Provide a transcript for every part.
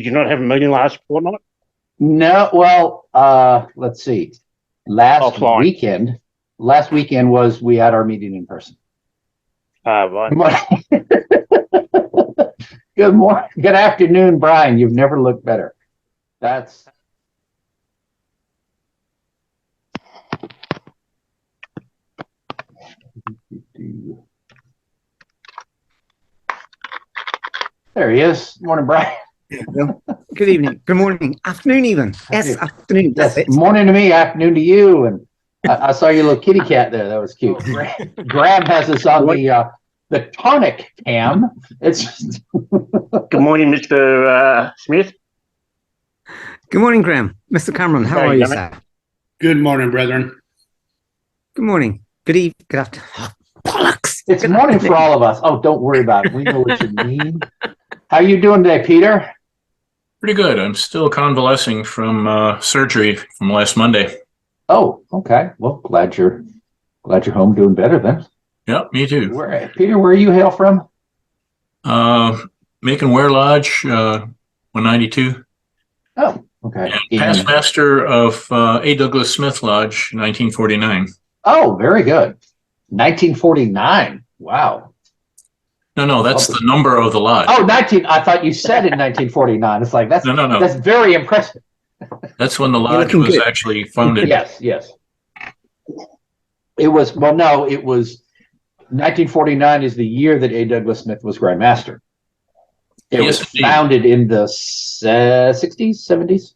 Did you not have a meeting last fortnight? No, well, let's see. Last weekend was we had our meeting in person. Right. Good morning. Good afternoon, Brian. You've never looked better. That's there he is. Morning, Brian. Yeah, well, good evening, good morning, afternoon even. Yes, afternoon. Yes, morning to me, afternoon to you. And I saw your little kitty cat there. That was cute. Graham has us on the tonic cam. It's Good morning, Mr. Smith. Good morning, Graham. Mr. Cameron, how are you, sir? Good morning, brethren. Good morning. Good evening. Good afternoon. Oh, bollocks. It's morning for all of us. Oh, don't worry about it. We know what you mean. How are you doing today, Peter? Pretty good. I'm still convalescing from surgery from last Monday. Oh, okay. Well, glad you're home doing better then. Yep, me too. Peter, where you hail from? Macon Ware Lodge, 192. Oh, okay. And past master of A. Douglas Smith Lodge, 1949. Oh, very good. 1949. Wow. No, that's the number of the lodge. Oh, I thought you said in 1949. It's like, that's very impressive. That's when the lodge was actually founded. Yes. It was 1949 is the year that A. Douglas Smith was Grand Master. It was founded in the 60s, 70s,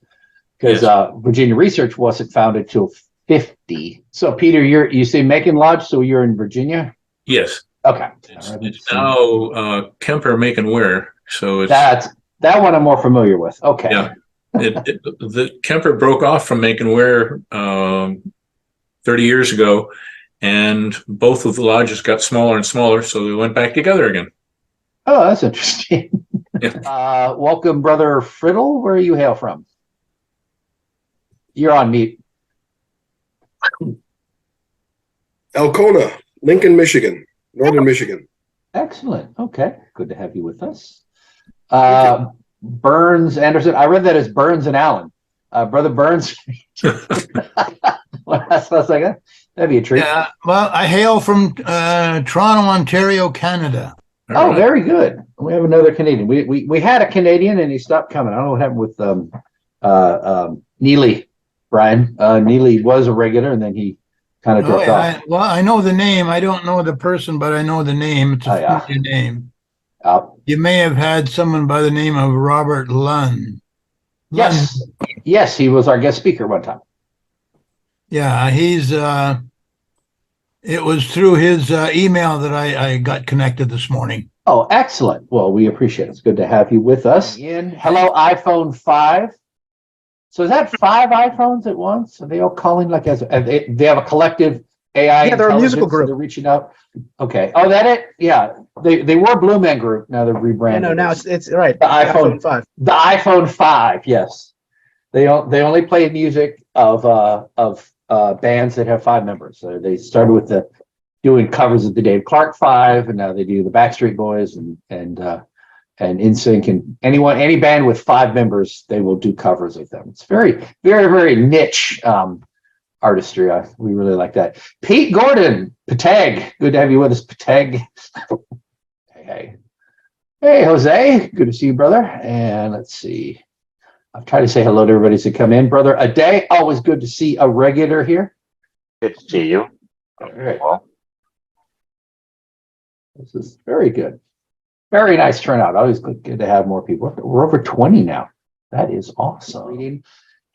because Virginia Research wasn't founded till 50. So, Peter, you say Macon Lodge, so you're in Virginia? Yes. Okay. It's now Kemper Macon Ware. So it's that one I'm more familiar with. Okay. Yeah. The Kemper broke off from Macon Ware 30 years ago, and both of the lodges got smaller and smaller, so they went back together again. Oh, that's interesting. Yeah. Welcome, Brother Friddle. Where you hail from? You're on mute. Alcona, Lincoln, Michigan, Northern Michigan. Excellent. Okay. Good to have you with us. Burns Anderson. I read that as Burns and Allen. Brother Burns. That's a second. That'd be a treat. Yeah, well, I hail from Toronto, Ontario, Canada. Oh, very good. We have another Canadian. We had a Canadian and he stopped coming. I don't know what happened with Neely, Brian. Neely was a regular and then he kind of dropped off. I know the name. I don't know the person, but I know the name. It's a familiar name. You may have had someone by the name of Robert Lund. Yes, he was our guest speaker one time. Yeah, he's it was through his email that I got connected this morning. Oh, excellent. Well, we appreciate it. It's good to have you with us. Hello, iPhone 5. So is that 5 iPhones at once? Are they all calling like they have a collective AI? Yeah, they're a musical group. They're reaching out. Okay. Oh, that it? Yeah. They were Blue Man Group. Now they're rebranded. No, now it's right. The iPhone 5. The iPhone 5. Yes. They only play music of bands that have 5 members. So they started with doing covers of the Dave Clark 5, and now they do the Backstreet Boys and NSYNC, and any band with 5 members, they will do covers of them. It's very, very, very niche artistry. We really like that. Pete Gordon, Patag. Good to have you with us, Patag. Hey, Jose. Good to see you, brother. And let's see. I've tried to say hello to everybody to come in. Brother Ade, always good to see a regular here. Good to see you. All right. Well, this is very good. Very nice turnout. Always good to have more people. We're over 20 now. That is awesome.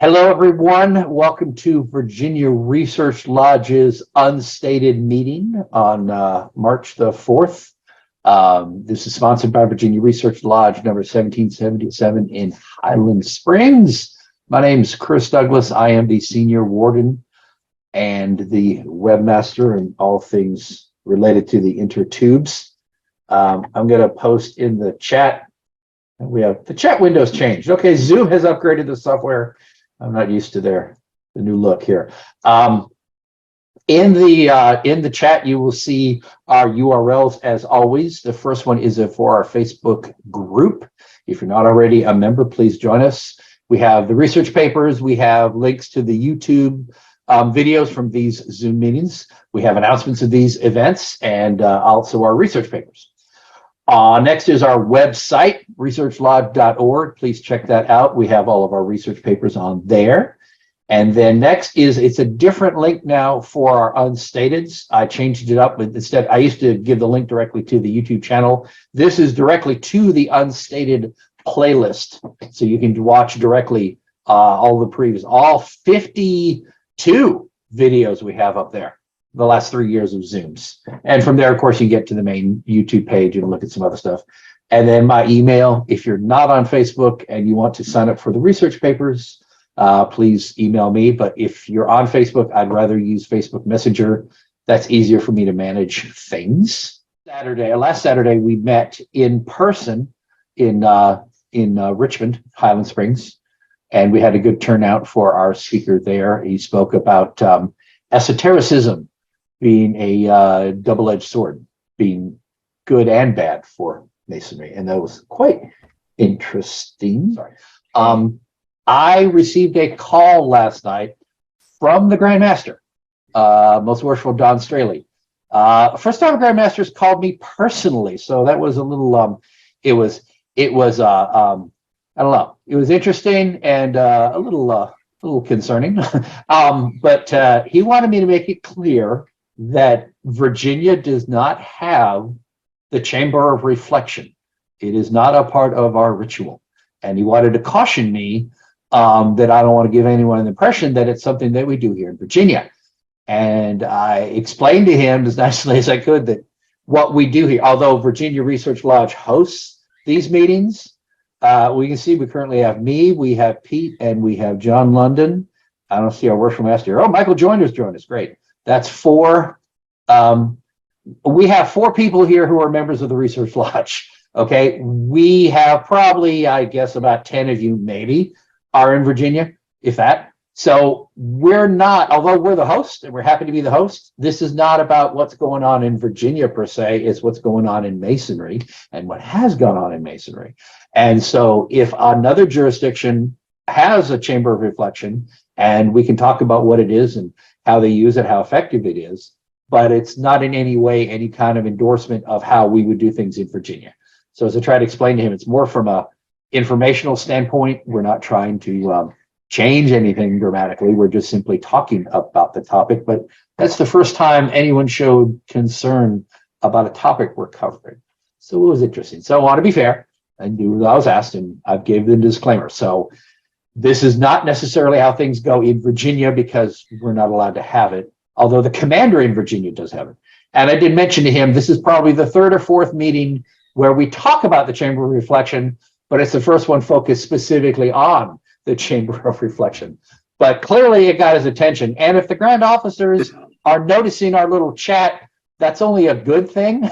Hello, everyone. Welcome to Virginia Research Lodge's unstated meeting on March the 4th. This is sponsored by Virginia Research Lodge number 1777 in Highland Springs. My name is Chris Douglas. I am the senior warden and the webmaster and all things related to the intertubes. I'm going to post in the chat. We have the chat windows changed. Okay, Zoom has upgraded the software. I'm not used to the new look here. In the chat, you will see our URLs as always. The first one is for our Facebook group. If you're not already a member, please join us. We have the research papers. We have links to the YouTube videos from these Zoom meetings. We have announcements of these events and also our research papers. Next is our website, researchlodge.org. Please check that out. We have all of our research papers on there. And then next it's a different link now for our unstateds. I changed it up, but instead I used to give the link directly to the YouTube channel. This is directly to the unstated playlist. So you can watch directly all 52 videos we have up there, the last 3 years of Zooms. And from there, of course, you get to the main YouTube page and look at some other stuff. And then my email, if you're not on Facebook and you want to sign up for the research papers, please email me. But if you're on Facebook, I'd rather use Facebook Messenger. That's easier for me to manage things. Last Saturday, we met in person in Richmond, Highland Springs, and we had a good turnout for our speaker there. He spoke about esotericism being a double-edged sword, being good and bad for Masonry, and that was quite interesting. I received a call last night from the Grand Master, Most Worshipful Don Straley. First time a Grand Master's called me personally, so that was a little. It was I don't know. It was interesting and a little concerning. But he wanted me to make it clear that Virginia does not have the Chamber of Reflection. It is not a part of our ritual, and he wanted to caution me that I don't want to give anyone an impression that it's something that we do here in Virginia. And I explained to him as nicely as I could that what we do here, although Virginia Research Lodge hosts these meetings, we can see we currently have me, we have Pete, and we have John London. I don't see our worshipful master here. Oh, Michael Joyner's joined us. Great. That's 4. We have 4 people here who are members of the Research Lodge. Okay. We have probably, I guess, about 10 of you maybe are in Virginia, if that. So we're not, although we're the host and we're happy to be the host, this is not about what's going on in Virginia per se. It's what's going on in Masonry and what has gone on in Masonry. And so if another jurisdiction has a Chamber of Reflection, and we can talk about what it is and how they use it, how effective it is, but it's not in any way any kind of endorsement of how we would do things in Virginia. So as I try to explain to him, it's more from a informational standpoint. We're not trying to change anything dramatically. We're just simply talking about the topic. But that's the first time anyone showed concern about a topic we're covering. So it was interesting. So I want to be fair and do what I was asked, and I've gave the disclaimer. So this is not necessarily how things go in Virginia because we're not allowed to have it, although the commander in Virginia does have it. And I did mention to him, this is probably the 3rd or 4th meeting where we talk about the Chamber of Reflection, but it's the first one focused specifically on the Chamber of Reflection. But clearly it got his attention. And if the Grand Officers are noticing our little chat, that's only a good thing.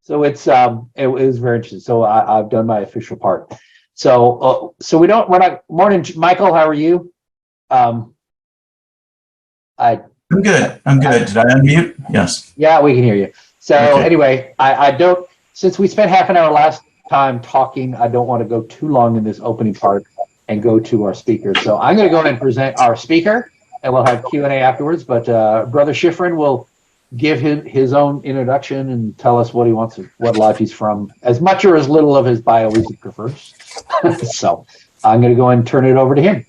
So it was very interesting. So I've done my official part. So we're not. Morning, Michael. How are you? I'm good. Did I unmute? Yes. Yeah, we can hear you. So Okay. Anyway, I don't. Since we spent half an hour last time talking, I don't want to go too long in this opening part and go to our speaker. So I'm going to go ahead and present our speaker, and we'll have Q&A afterwards. But Brother Shifrin will give his own introduction and tell us what he wants, what lodge he's from, as much or as little of his bio as he prefers. So I'm going to go ahead and turn it over to him.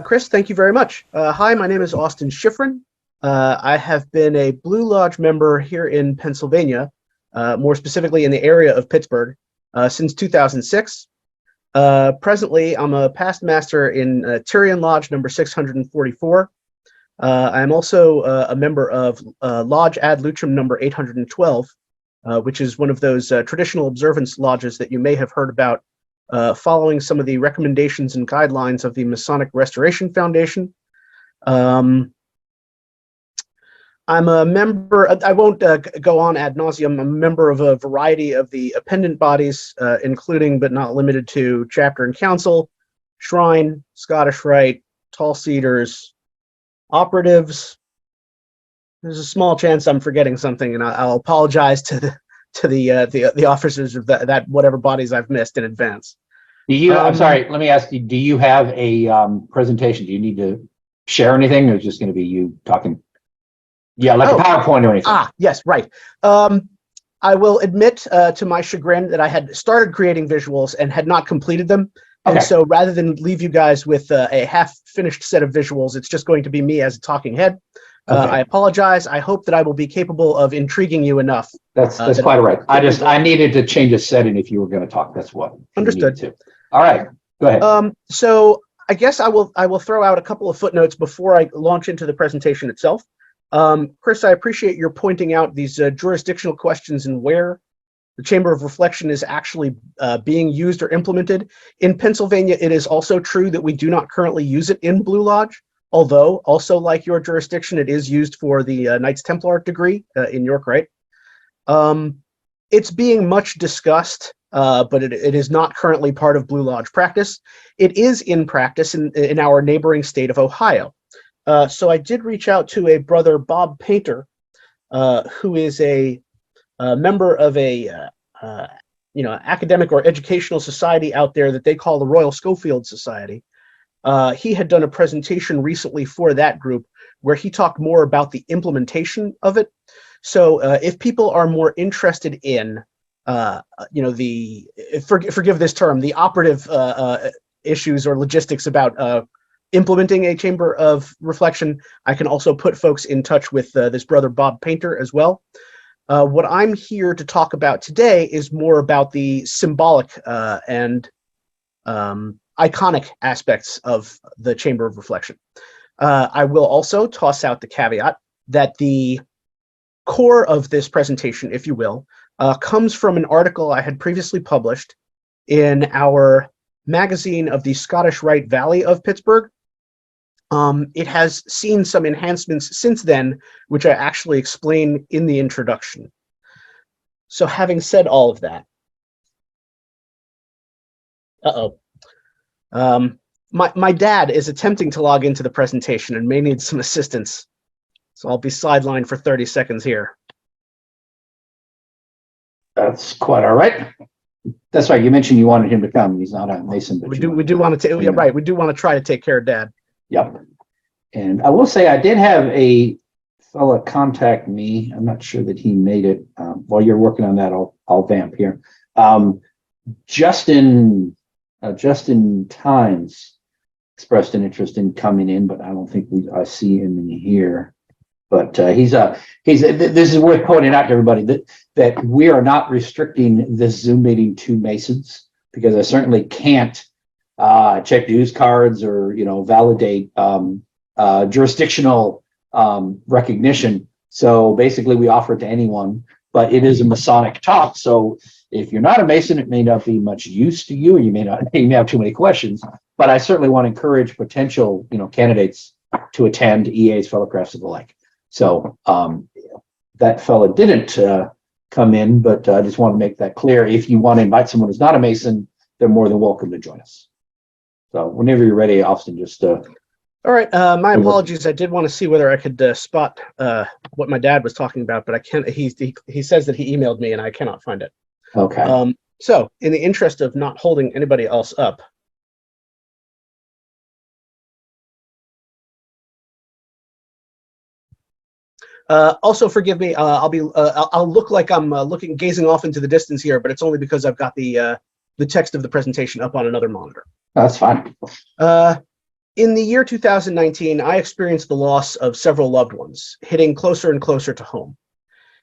Chris, thank you very much. Hi, my name is Austin Shifrin. I have been a Blue Lodge member here in Pennsylvania, more specifically in the area of Pittsburgh, since 2006. Presently, I'm a past master in Tyrian Lodge number 644. I'm also a member of Lodge Ad Lucem number 812, which is one of those traditional observance lodges that you may have heard about, following some of the recommendations and guidelines of the Masonic Restoration Foundation. I'm a member, I won't go on ad nauseum, I'm a member of a variety of the appendant bodies, including but not limited to Chapter and Council, Shrine, Scottish Rite, tall cedars, operatives. There's a small chance I'm forgetting something, and I'll apologize to the officers of that whatever bodies I've missed in advance. I'm sorry, let me ask you, do you have a presentation? Do you need to share anything, or is it just going to be you talking? Yeah, like a PowerPoint or anything. Yes, right. I will admit to my chagrin that I had started creating visuals and had not completed them. And so rather than leave you guys with a half-finished set of visuals, it's just going to be me as a talking head. I apologize. I hope that I will be capable of intriguing you enough. That's quite all right. I needed to change a setting if you were going to talk. That's what. Understood. All right, go ahead. So I guess I will throw out a couple of footnotes before I launch into the presentation itself. Chris, I appreciate your pointing out these jurisdictional questions and where the Chamber of Reflection is actually being used or implemented. In Pennsylvania, it is also true that we do not currently use it in Blue Lodge, although also like your jurisdiction, it is used for the Knights Templar degree in York, right? It's being much discussed, but it is not currently part of Blue Lodge practice. It is in practice in our neighboring state of Ohio. So I did reach out to a brother, Bob Painter, who is a member of a academic or educational society out there that they call the Royal Schofield Society. He had done a presentation recently for that group where he talked more about the implementation of it. So if people are more interested in, forgive this term, the operative issues or logistics about implementing a Chamber of Reflection, I can also put folks in touch with this brother Bob Painter as well. What I'm here to talk about today is more about the symbolic and iconic aspects of the Chamber of Reflection. I will also toss out the caveat that the core of this presentation, if you will, comes from an article I had previously published in our magazine of the Scottish Rite Valley of Pittsburgh. It has seen some enhancements since then, which I actually explain in the introduction. So having said all of that, my dad is attempting to log into the presentation and may need some assistance. So I'll be sidelined for 30 seconds here. That's quite all right. That's right. You mentioned you wanted him to come. He's not a Mason, but we do want to. Yeah, right. We do want to try to take care of Dad. Yep. And I will say I did have a fella contact me. I'm not sure that he made it. While you're working on that, I'll vamp here. Justin Times expressed an interest in coming in, but I don't think I see him in here. But this is worth pointing out to everybody that we are not restricting this Zoom meeting to Masons, because I certainly can't check dues cards or validate jurisdictional recognition. So basically, we offer it to anyone, but it is a Masonic talk. So if you're not a Mason, it may not be much use to you, or you may have too many questions. But I certainly want to encourage potential candidates to attend EA's fellowcrafts of the like. So that fella didn't come in, but I just want to make that clear. If you want to invite someone who's not a Mason, they're more than welcome to join us. So whenever you're ready, Austin, just all right. My apologies. I did want to see whether I could spot what my dad was talking about, but I can't. He says that he emailed me and I cannot find it. Okay. So in the interest of not holding anybody else up, also forgive me. I'll look like I'm gazing off into the distance here, but it's only because I've got the text of the presentation up on another monitor. That's fine. In the year 2019, I experienced the loss of several loved ones, hitting closer and closer to home.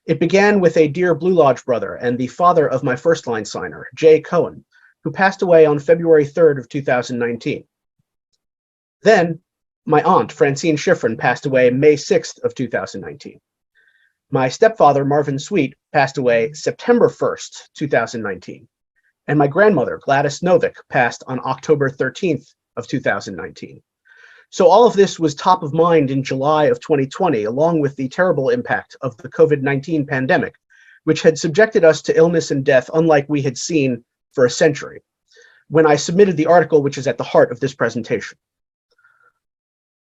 It began with a dear Blue Lodge brother and the father of my first line signer, Jay Cohen, who passed away on February 3rd of 2019. Then, my aunt, Francine Shifrin, passed away May 6th of 2019. My stepfather, Marvin Sweet, passed away September 1st, 2019. And my grandmother, Gladys Novick, passed on October 13th of 2019. So all of this was top of mind in July of 2020, along with the terrible impact of the COVID-19 pandemic, which had subjected us to illness and death unlike we had seen for a century, when I submitted the article which is at the heart of this presentation.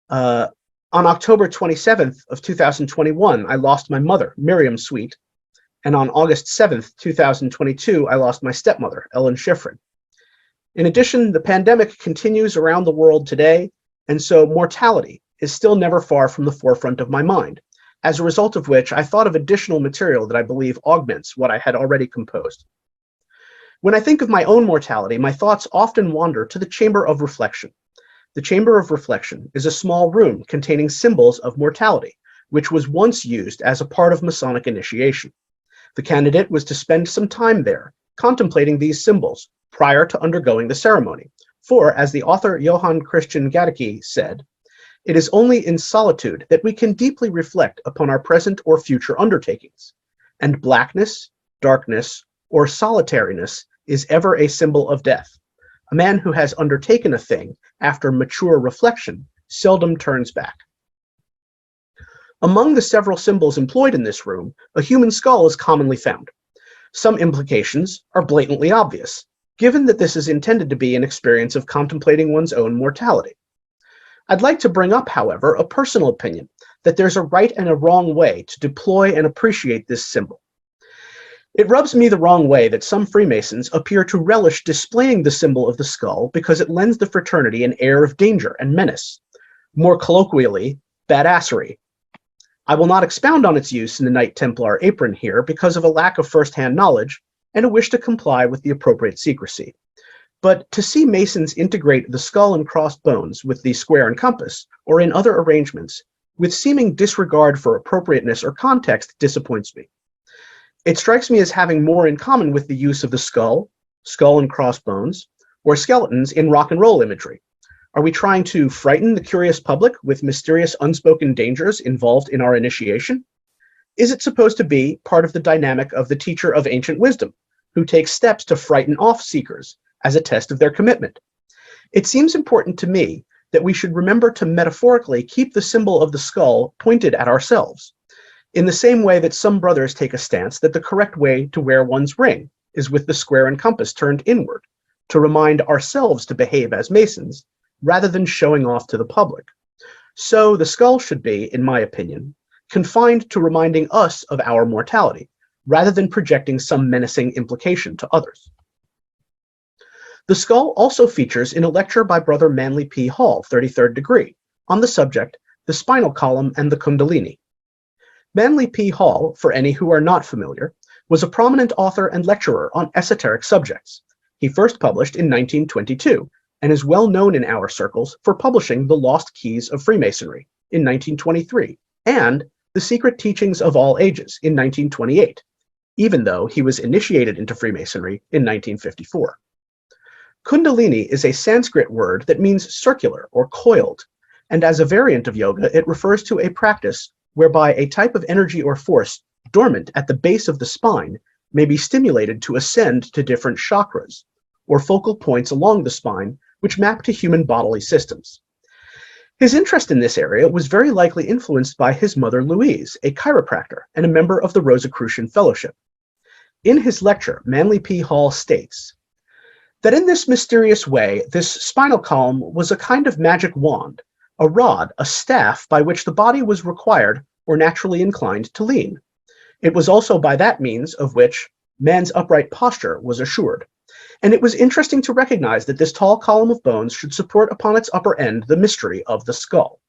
On October 27th of 2021, I lost my mother, Miriam Sweet, and on August 7th, 2022, I lost my stepmother, Ellen Shifrin. In addition, the pandemic continues around the world today, and so mortality is still never far from the forefront of my mind, as a result of which I thought of additional material that I believe augments what I had already composed. When I think of my own mortality, my thoughts often wander to the chamber of reflection. The chamber of reflection is a small room containing symbols of mortality, which was once used as a part of Masonic initiation. The candidate was to spend some time there, contemplating these symbols prior to undergoing the ceremony. For, as the author Johann Christian Gadecki said, it is only in solitude that we can deeply reflect upon our present or future undertakings, and blackness, darkness, or solitariness is ever a symbol of death. A man who has undertaken a thing after mature reflection seldom turns back. Among the several symbols employed in this room, a human skull is commonly found. Some implications are blatantly obvious, given that this is intended to be an experience of contemplating one's own mortality. I'd like to bring up, however, a personal opinion that there's a right and a wrong way to deploy and appreciate this symbol. It rubs me the wrong way that some Freemasons appear to relish displaying the symbol of the skull because it lends the fraternity an air of danger and menace. More colloquially, badassery. I will not expound on its use in the Knight Templar apron here because of a lack of first-hand knowledge and a wish to comply with the appropriate secrecy. But to see Masons integrate the skull and crossbones with the square and compass, or in other arrangements, with seeming disregard for appropriateness or context disappoints me. It strikes me as having more in common with the use of the skull and crossbones, or skeletons in rock and roll imagery. Are we trying to frighten the curious public with mysterious unspoken dangers involved in our initiation? Is it supposed to be part of the dynamic of the teacher of ancient wisdom, who takes steps to frighten off seekers as a test of their commitment? It seems important to me that we should remember to metaphorically keep the symbol of the skull pointed at ourselves, in the same way that some brothers take a stance that the correct way to wear one's ring is with the square and compass turned inward, to remind ourselves to behave as Masons, rather than showing off to the public. So the skull should be, in my opinion, confined to reminding us of our mortality, rather than projecting some menacing implication to others. The skull also features in a lecture by Brother Manly P. Hall, 33rd degree, on the subject, the spinal column and the Kundalini. Manly P. Hall, for any who are not familiar, was a prominent author and lecturer on esoteric subjects. He first published in 1922, and is well known in our circles for publishing The Lost Keys of Freemasonry in 1923, and The Secret Teachings of All Ages in 1928, even though he was initiated into Freemasonry in 1954. Kundalini is a Sanskrit word that means circular or coiled, and as a variant of yoga, it refers to a practice whereby a type of energy or force dormant at the base of the spine may be stimulated to ascend to different chakras, or focal points along the spine, which map to human bodily systems. His interest in this area was very likely influenced by his mother Louise, a chiropractor and a member of the Rosicrucian Fellowship. In his lecture, Manly P. Hall states that in this mysterious way, this spinal column was a kind of magic wand, a rod, a staff by which the body was required or naturally inclined to lean. It was also by that means of which man's upright posture was assured. And it was interesting to recognize that this tall column of bones should support upon its upper end the mystery of the skull,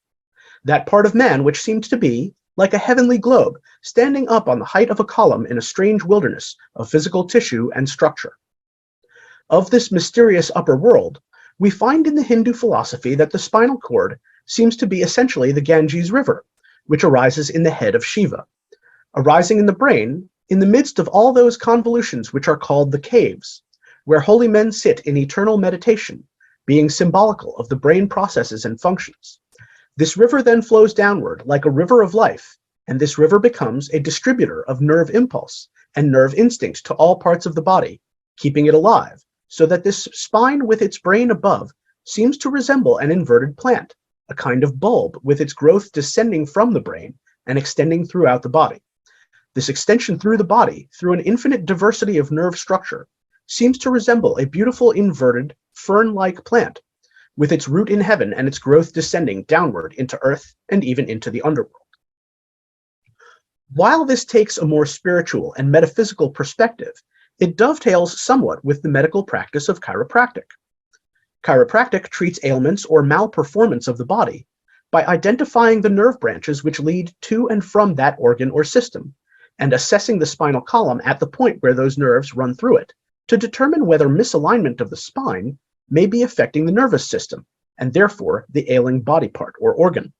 that part of man which seemed to be, like a heavenly globe, standing up on the height of a column in a strange wilderness of physical tissue and structure. Of this mysterious upper world, we find in the Hindu philosophy that the spinal cord seems to be essentially the Ganges River, which arises in the head of Shiva. Arising in the brain, in the midst of all those convolutions which are called the caves, where holy men sit in eternal meditation, being symbolical of the brain processes and functions. This river then flows downward like a river of life, and this river becomes a distributor of nerve impulse and nerve instinct to all parts of the body, keeping it alive, so that this spine with its brain above seems to resemble an inverted plant, a kind of bulb with its growth descending from the brain and extending throughout the body. This extension through the body, through an infinite diversity of nerve structure, seems to resemble a beautiful inverted fern-like plant, with its root in heaven and its growth descending downward into earth and even into the underworld. While this takes a more spiritual and metaphysical perspective, it dovetails somewhat with the medical practice of chiropractic. Chiropractic treats ailments or malperformance of the body by identifying the nerve branches which lead to and from that organ or system, and assessing the spinal column at the point where those nerves run through it to determine whether misalignment of the spine may be affecting the nervous system, and therefore the ailing body part or organ.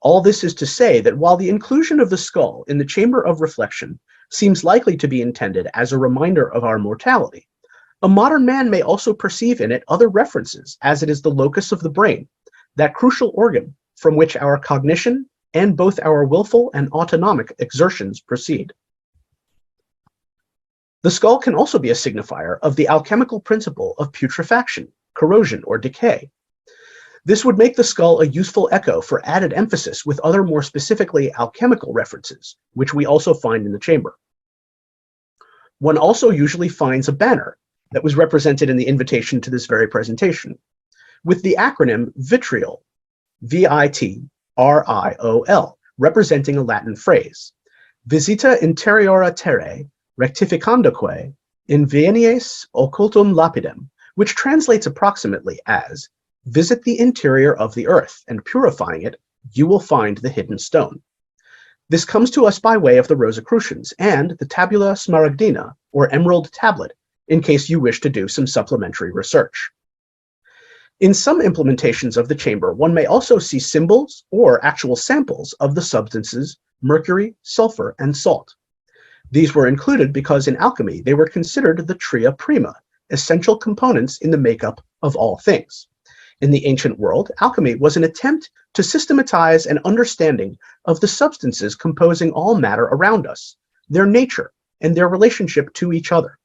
All this is to say that while the inclusion of the skull in the chamber of reflection seems likely to be intended as a reminder of our mortality, a modern man may also perceive in it other references, as it is the locus of the brain, that crucial organ from which our cognition and both our willful and autonomic exertions proceed. The skull can also be a signifier of the alchemical principle of putrefaction, corrosion, or decay. This would make the skull a useful echo for added emphasis with other more specifically alchemical references, which we also find in the chamber. One also usually finds a banner that was represented in the invitation to this very presentation, with the acronym vitriol, VITRIOL, representing a Latin phrase, Visita interiora terrae rectificandoque invenies occultum lapidem, which translates approximately as, visit the interior of the earth, and purifying it, you will find the hidden stone. This comes to us by way of the Rosicrucians and the Tabula Smaragdina, or emerald tablet, in case you wish to do some supplementary research. In some implementations of the chamber, one may also see symbols or actual samples of the substances mercury, sulfur, and salt. These were included because in alchemy they were considered the tria prima, essential components in the makeup of all things. In the ancient world, alchemy was an attempt to systematize an understanding of the substances composing all matter around us, their nature, and their relationship to each other.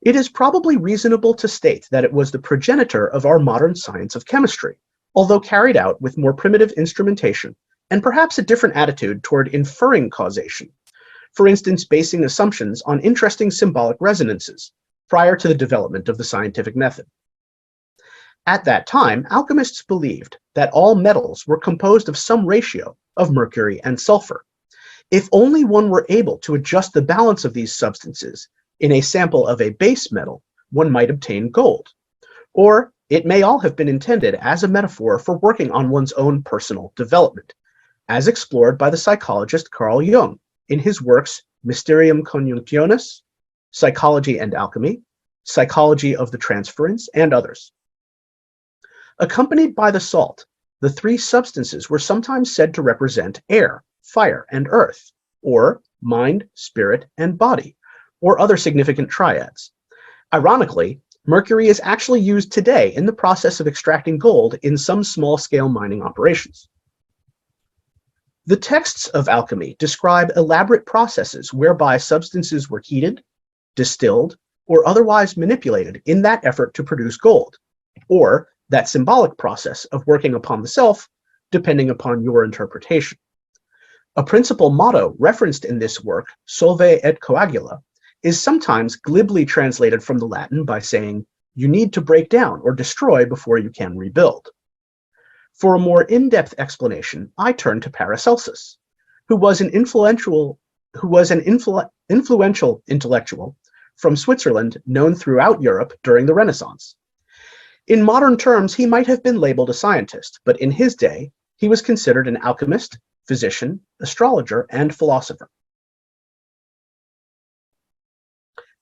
It is probably reasonable to state that it was the progenitor of our modern science of chemistry, although carried out with more primitive instrumentation and perhaps a different attitude toward inferring causation, for instance, basing assumptions on interesting symbolic resonances prior to the development of the scientific method. At that time, alchemists believed that all metals were composed of some ratio of mercury and sulfur. If only one were able to adjust the balance of these substances in a sample of a base metal, one might obtain gold. Or it may all have been intended as a metaphor for working on one's own personal development, as explored by the psychologist Carl Jung in his works Mysterium Conjunctionis, Psychology and Alchemy, Psychology of the Transference, and others. Accompanied by the salt, the three substances were sometimes said to represent air, fire, and earth, or mind, spirit, and body, or other significant triads. Ironically, mercury is actually used today in the process of extracting gold in some small-scale mining operations. The texts of alchemy describe elaborate processes whereby substances were heated, distilled, or otherwise manipulated in that effort to produce gold, or that symbolic process of working upon the self, depending upon your interpretation. A principal motto referenced in this work, Solve et coagula, is sometimes glibly translated from the Latin by saying, you need to break down or destroy before you can rebuild. For a more in-depth explanation, I turn to Paracelsus, who was an influential intellectual from Switzerland known throughout Europe during the Renaissance. In modern terms, he might have been labeled a scientist, but in his day, he was considered an alchemist, physician, astrologer, and philosopher.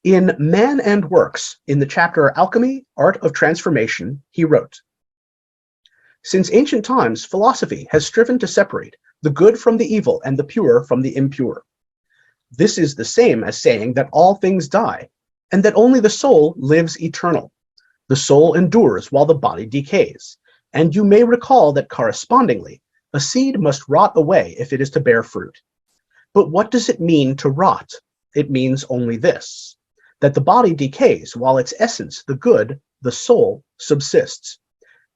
In Man and Works, in the chapter Alchemy, Art of Transformation, he wrote, since ancient times, philosophy has striven to separate the good from the evil and the pure from the impure. This is the same as saying that all things die, and that only the soul lives eternal. The soul endures while the body decays, and you may recall that correspondingly, a seed must rot away if it is to bear fruit. But what does it mean to rot? It means only this, that the body decays while its essence, the good, the soul, subsists.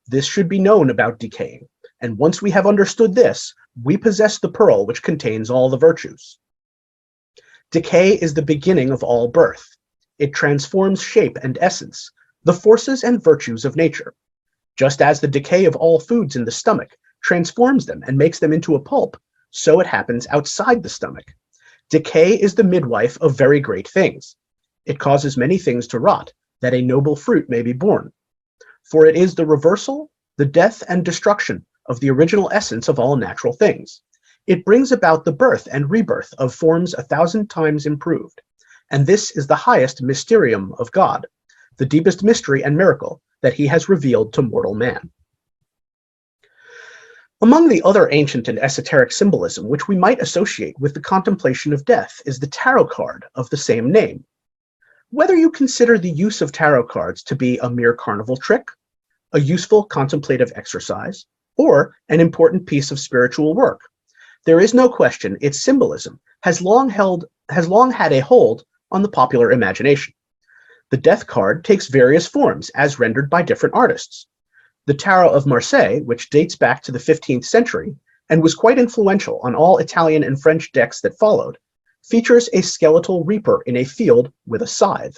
This should be known about decaying, and once we have understood this, we possess the pearl which contains all the virtues. Decay is the beginning of all birth. It transforms shape and essence, the forces and virtues of nature. Just as the decay of all foods in the stomach transforms them and makes them into a pulp, so it happens outside the stomach. Decay is the midwife of very great things. It causes many things to rot, that a noble fruit may be born. For it is the reversal, the death and destruction of the original essence of all natural things. It brings about the birth and rebirth of forms 1,000 times improved. And this is the highest mysterium of God, the deepest mystery and miracle that he has revealed to mortal man. Among the other ancient and esoteric symbolism which we might associate with the contemplation of death is the tarot card of the same name. Whether you consider the use of tarot cards to be a mere carnival trick, a useful contemplative exercise, or an important piece of spiritual work, there is no question its symbolism has long had a hold on the popular imagination. The death card takes various forms as rendered by different artists. The Tarot of Marseille, which dates back to the 15th century and was quite influential on all Italian and French decks that followed, features a skeletal reaper in a field with a scythe.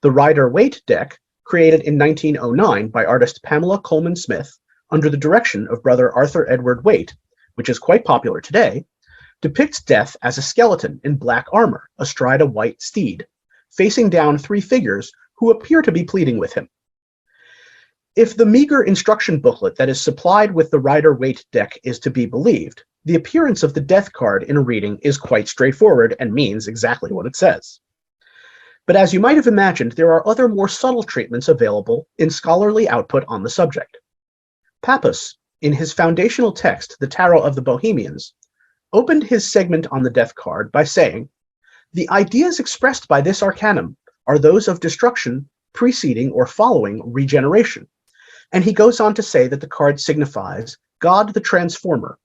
The Rider-Waite deck, created in 1909 by artist Pamela Coleman Smith under the direction of brother Arthur Edward Waite, which is quite popular today, depicts death as a skeleton in black armor astride a white steed, facing down 3 figures who appear to be pleading with him. If the meager instruction booklet that is supplied with the Rider-Waite deck is to be believed, the appearance of the death card in a reading is quite straightforward and means exactly what it says. But as you might have imagined, there are other more subtle treatments available in scholarly output on the subject. Pappus, in his foundational text, The Tarot of the Bohemians, opened his segment on the death card by saying, "The ideas expressed by this arcanum are those of destruction preceding or following regeneration." And he goes on to say that the card signifies God the transformer,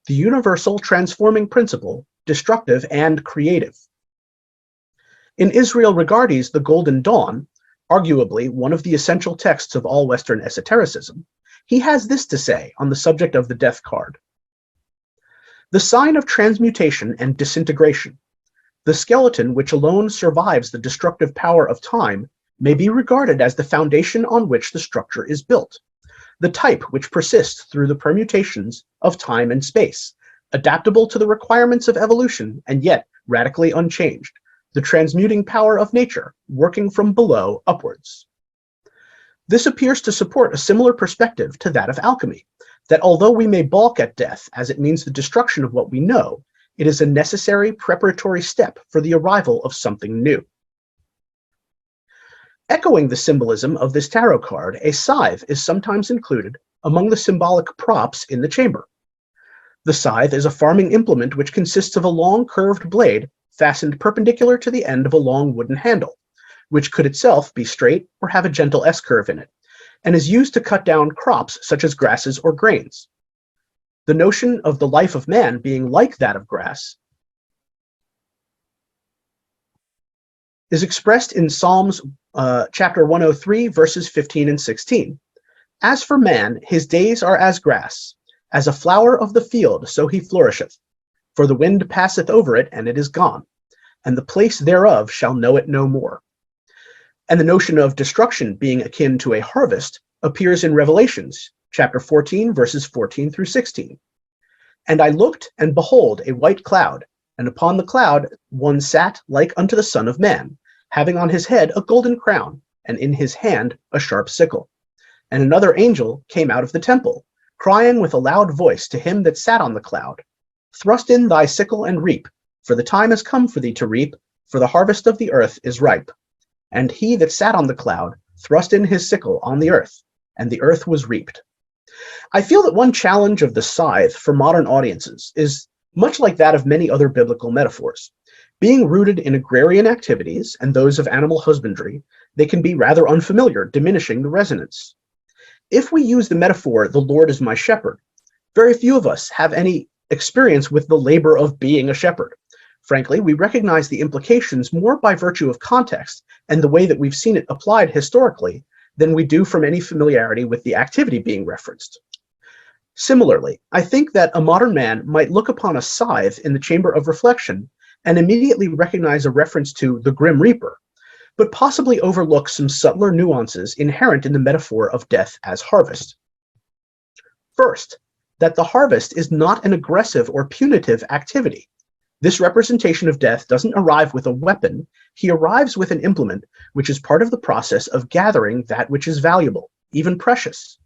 the universal transforming principle, destructive and creative. In Israel Regardie's The Golden Dawn, arguably one of the essential texts of all Western esotericism, he has this to say on the subject of the death card. The sign of transmutation and disintegration, the skeleton which alone survives the destructive power of time, may be regarded as the foundation on which the structure is built, the type which persists through the permutations of time and space, adaptable to the requirements of evolution and yet radically unchanged, the transmuting power of nature working from below upwards. This appears to support a similar perspective to that of alchemy, that although we may balk at death as it means the destruction of what we know, it is a necessary preparatory step for the arrival of something new. Echoing the symbolism of this tarot card, a scythe is sometimes included among the symbolic props in the chamber. The scythe is a farming implement which consists of a long curved blade fastened perpendicular to the end of a long wooden handle, which could itself be straight or have a gentle S-curve in it, and is used to cut down crops such as grasses or grains. The notion of the life of man being like that of grass is expressed in Psalms chapter 103, verses 15 and 16. As for man, his days are as grass, as a flower of the field, so he flourisheth. For the wind passeth over it, and it is gone, and the place thereof shall know it no more. And the notion of destruction being akin to a harvest appears in Revelations chapter 14, verses 14 through 16. And I looked, and behold, a white cloud, and upon the cloud one sat like unto the Son of Man, having on his head a golden crown, and in his hand a sharp sickle. And another angel came out of the temple, crying with a loud voice to him that sat on the cloud, Thrust in thy sickle and reap, for the time is come for thee to reap, for the harvest of the earth is ripe. And he that sat on the cloud thrust in his sickle on the earth, and the earth was reaped. I feel that one challenge of the scythe for modern audiences is much like that of many other biblical metaphors. Being rooted in agrarian activities and those of animal husbandry, they can be rather unfamiliar, diminishing the resonance. If we use the metaphor, the Lord is my shepherd, very few of us have any experience with the labor of being a shepherd. Frankly, we recognize the implications more by virtue of context and the way that we've seen it applied historically than we do from any familiarity with the activity being referenced. Similarly, I think that a modern man might look upon a scythe in the chamber of reflection and immediately recognize a reference to the Grim Reaper, but possibly overlooks some subtler nuances inherent in the metaphor of death as harvest. First, that the harvest is not an aggressive or punitive activity. This representation of death doesn't arrive with a weapon, he arrives with an implement, which is part of the process of gathering that which is valuable, even precious.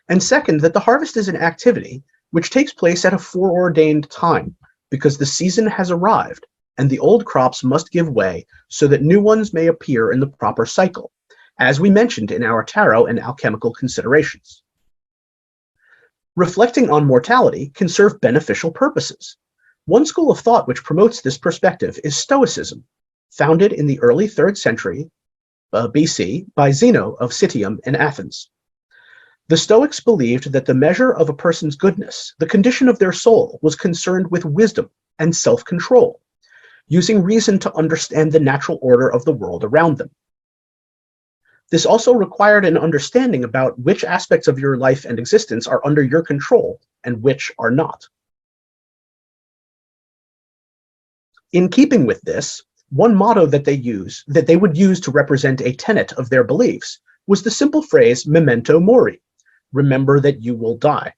And second, that the harvest is an activity which takes place at a foreordained time, because the season has arrived, and the old crops must give way so that new ones may appear in the proper cycle, as we mentioned in our tarot and alchemical considerations. Reflecting on mortality can serve beneficial purposes. One school of thought which promotes this perspective is Stoicism, founded in the early 3rd century BC by Zeno of Citium in Athens. The Stoics believed that the measure of a person's goodness, the condition of their soul, was concerned with wisdom and self-control, using reason to understand the natural order of the world around them. This also required an understanding about which aspects of your life and existence are under your control and which are not. In keeping with this, one motto that they would use to represent a tenet of their beliefs was the simple phrase memento mori, remember that you will die.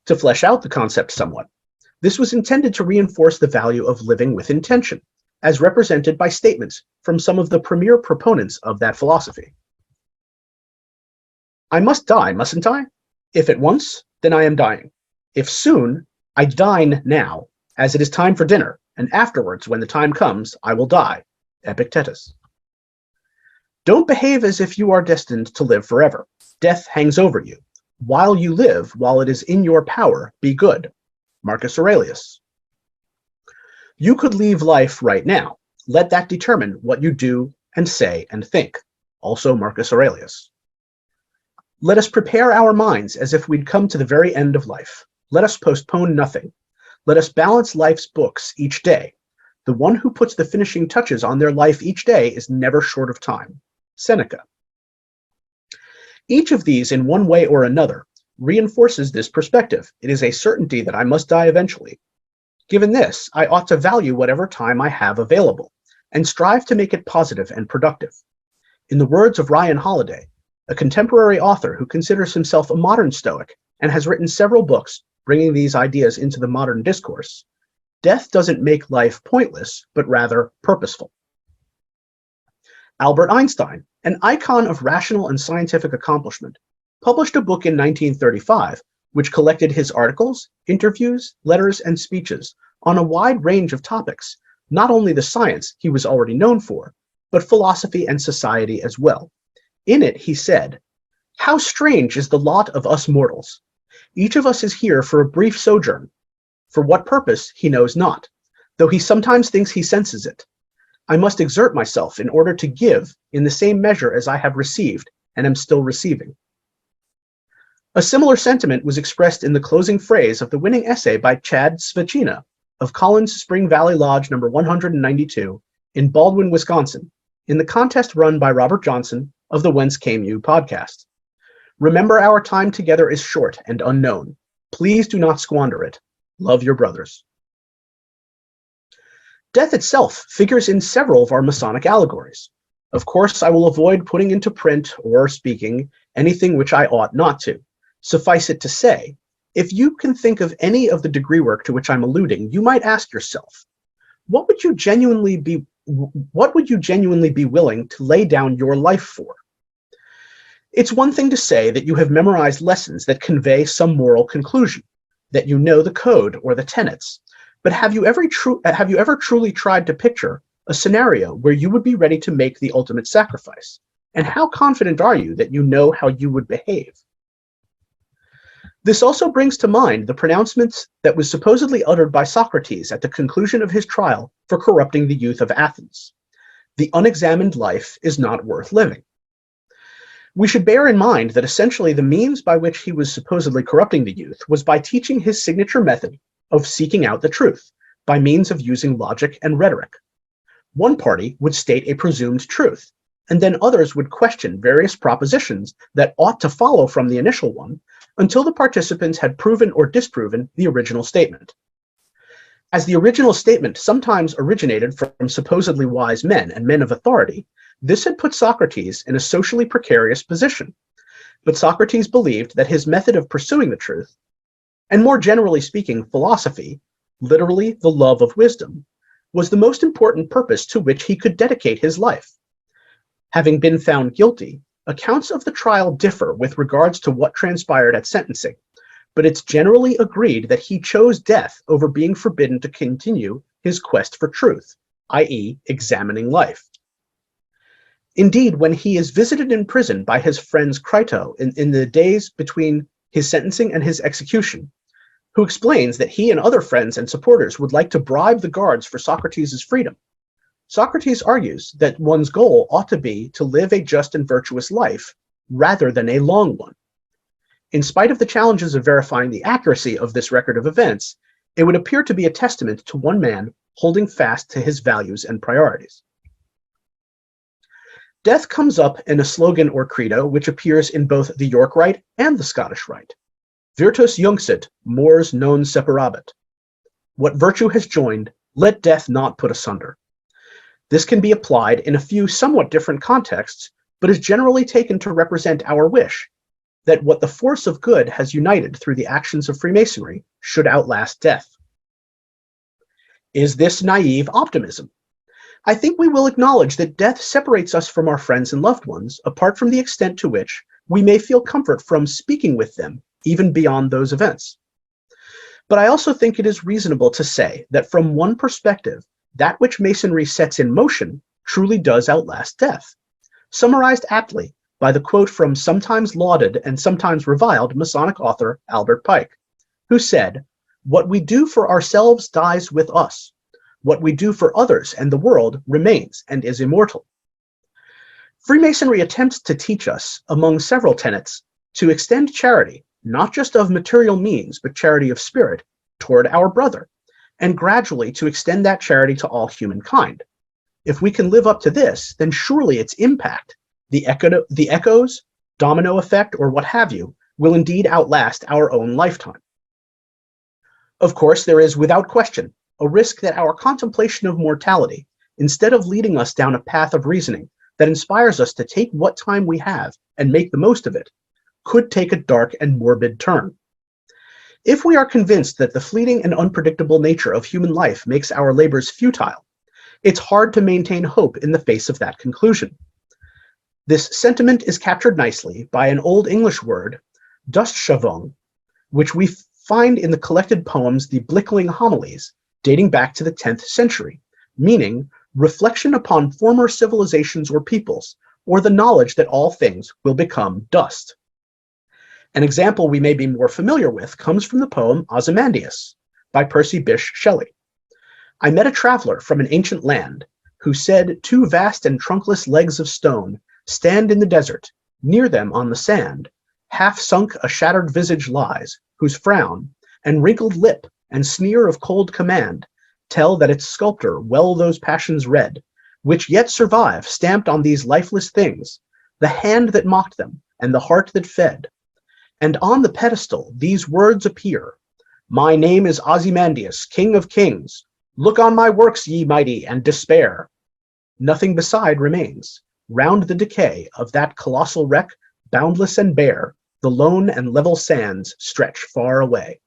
To flesh out the concept somewhat, this was intended to reinforce the value of living with intention, as represented by statements from some of the premier proponents of that philosophy. I must die, mustn't I? If at once, then I am dying. If soon, I dine now, as it is time for dinner, and afterwards, when the time comes, I will die. Epictetus. Don't behave as if you are destined to live forever. Death hangs over you. While you live, while it is in your power, be good. Marcus Aurelius. You could leave life right now. Let that determine what you do and say and think. Also Marcus Aurelius. Let us prepare our minds as if we'd come to the very end of life. Let us postpone nothing. Let us balance life's books each day. The one who puts the finishing touches on their life each day is never short of time. Seneca. Each of these, in one way or another, reinforces this perspective. It is a certainty that I must die eventually. Given this, I ought to value whatever time I have available, and strive to make it positive and productive. In the words of Ryan Holiday, a contemporary author who considers himself a modern Stoic and has written several books bringing these ideas into the modern discourse, death doesn't make life pointless, but rather purposeful. Albert Einstein, an icon of rational and scientific accomplishment, published a book in 1935 which collected his articles, interviews, letters, and speeches on a wide range of topics, not only the science he was already known for, but philosophy and society as well. In it, he said, "How strange is the lot of us mortals! Each of us is here for a brief sojourn. For what purpose, he knows not, though he sometimes thinks he senses it. I must exert myself in order to give in the same measure as I have received and am still receiving." A similar sentiment was expressed in the closing phrase of the winning essay by Chad Svachina of Collins Spring Valley Lodge number 192 in Baldwin, Wisconsin, in the contest run by Robert Johnson of the Whence Came You podcast. Remember, our time together is short and unknown. Please do not squander it. Love your brothers. Death itself figures in several of our Masonic allegories. Of course, I will avoid putting into print or speaking anything which I ought not to. Suffice it to say, if you can think of any of the degree work to which I'm alluding, you might ask yourself, what would you genuinely be willing to lay down your life for? It's one thing to say that you have memorized lessons that convey some moral conclusion, that you know the code or the tenets, but have you ever truly tried to picture a scenario where you would be ready to make the ultimate sacrifice? And how confident are you that you know how you would behave? This also brings to mind the pronouncements that was supposedly uttered by Socrates at the conclusion of his trial for corrupting the youth of Athens. The unexamined life is not worth living. We should bear in mind that essentially the means by which he was supposedly corrupting the youth was by teaching his signature method of seeking out the truth by means of using logic and rhetoric. One party would state a presumed truth, and then others would question various propositions that ought to follow from the initial one until the participants had proven or disproven the original statement. As the original statement sometimes originated from supposedly wise men and men of authority, This had put Socrates in a socially precarious position, but Socrates believed that his method of pursuing the truth, and more generally speaking, philosophy, literally the love of wisdom, was the most important purpose to which he could dedicate his life. Having been found guilty, accounts of the trial differ with regards to what transpired at sentencing, but it's generally agreed that he chose death over being forbidden to continue his quest for truth, i.e., examining life. Indeed, when he is visited in prison by his friends Crito in the days between his sentencing and his execution, who explains that he and other friends and supporters would like to bribe the guards for Socrates' freedom, Socrates argues that one's goal ought to be to live a just and virtuous life rather than a long one. In spite of the challenges of verifying the accuracy of this record of events, it would appear to be a testament to one man holding fast to his values and priorities. Death comes up in a slogan or credo which appears in both the York Rite and the Scottish Rite. Virtus junxit, mors non separabit. What virtue has joined, let death not put asunder. This can be applied in a few somewhat different contexts, but is generally taken to represent our wish that what the force of good has united through the actions of Freemasonry should outlast death. Is this naive optimism? I think we will acknowledge that death separates us from our friends and loved ones, apart from the extent to which we may feel comfort from speaking with them, even beyond those events. But I also think it is reasonable to say that from one perspective, that which Masonry sets in motion truly does outlast death, summarized aptly by the quote from sometimes lauded and sometimes reviled Masonic author Albert Pike, who said, "What we do for ourselves dies with us. What we do for others and the world remains and is immortal." Freemasonry attempts to teach us, among several tenets, to extend charity, not just of material means, but charity of spirit, toward our brother, and gradually to extend that charity to all humankind. If we can live up to this, then surely its impact, the echoes, domino effect, or what have you, will indeed outlast our own lifetime. Of course, there is, without question, a risk that our contemplation of mortality, instead of leading us down a path of reasoning that inspires us to take what time we have and make the most of it, could take a dark and morbid turn. If we are convinced that the fleeting and unpredictable nature of human life makes our labors futile, it's hard to maintain hope in the face of that conclusion. This sentiment is captured nicely by an Old English word, Dustschavung, which we find in the collected poems the Blickling Homilies, dating back to the 10th century, meaning reflection upon former civilizations or peoples, or the knowledge that all things will become dust. An example we may be more familiar with comes from the poem Ozymandias by Percy Bysshe Shelley. I met a traveler from an ancient land who said 2 vast and trunkless legs of stone stand in the desert, near them on the sand, half sunk a shattered visage lies, whose frown, and wrinkled lip, and sneer of cold command, tell that its sculptor well those passions read, which yet survive stamped on these lifeless things, the hand that mocked them, and the heart that fed. And on the pedestal these words appear, My name is Ozymandias, King of Kings. Look on my works, ye mighty, and despair. Nothing beside remains. Round the decay of that colossal wreck, boundless and bare, the lone and level sands stretch far away.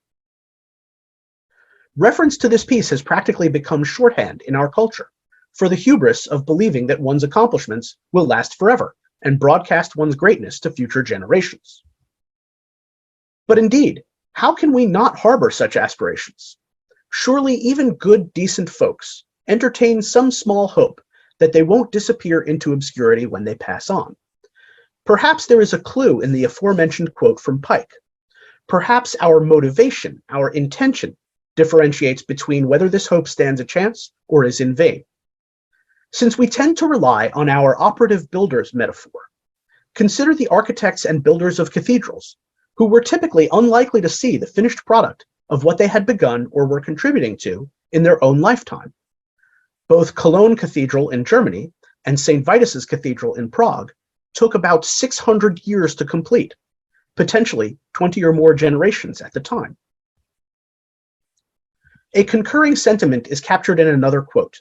Reference to this piece has practically become shorthand in our culture for the hubris of believing that one's accomplishments will last forever and broadcast one's greatness to future generations. But indeed, how can we not harbor such aspirations? Surely even good, decent folks entertain some small hope that they won't disappear into obscurity when they pass on. Perhaps there is a clue in the aforementioned quote from Pike. Perhaps our motivation, our intention, differentiates between whether this hope stands a chance or is in vain. Since we tend to rely on our operative builders metaphor, consider the architects and builders of cathedrals, who were typically unlikely to see the finished product of what they had begun or were contributing to in their own lifetime. Both Cologne Cathedral in Germany and St. Vitus's Cathedral in Prague took about 600 years to complete, potentially 20 or more generations at the time. A concurring sentiment is captured in another quote.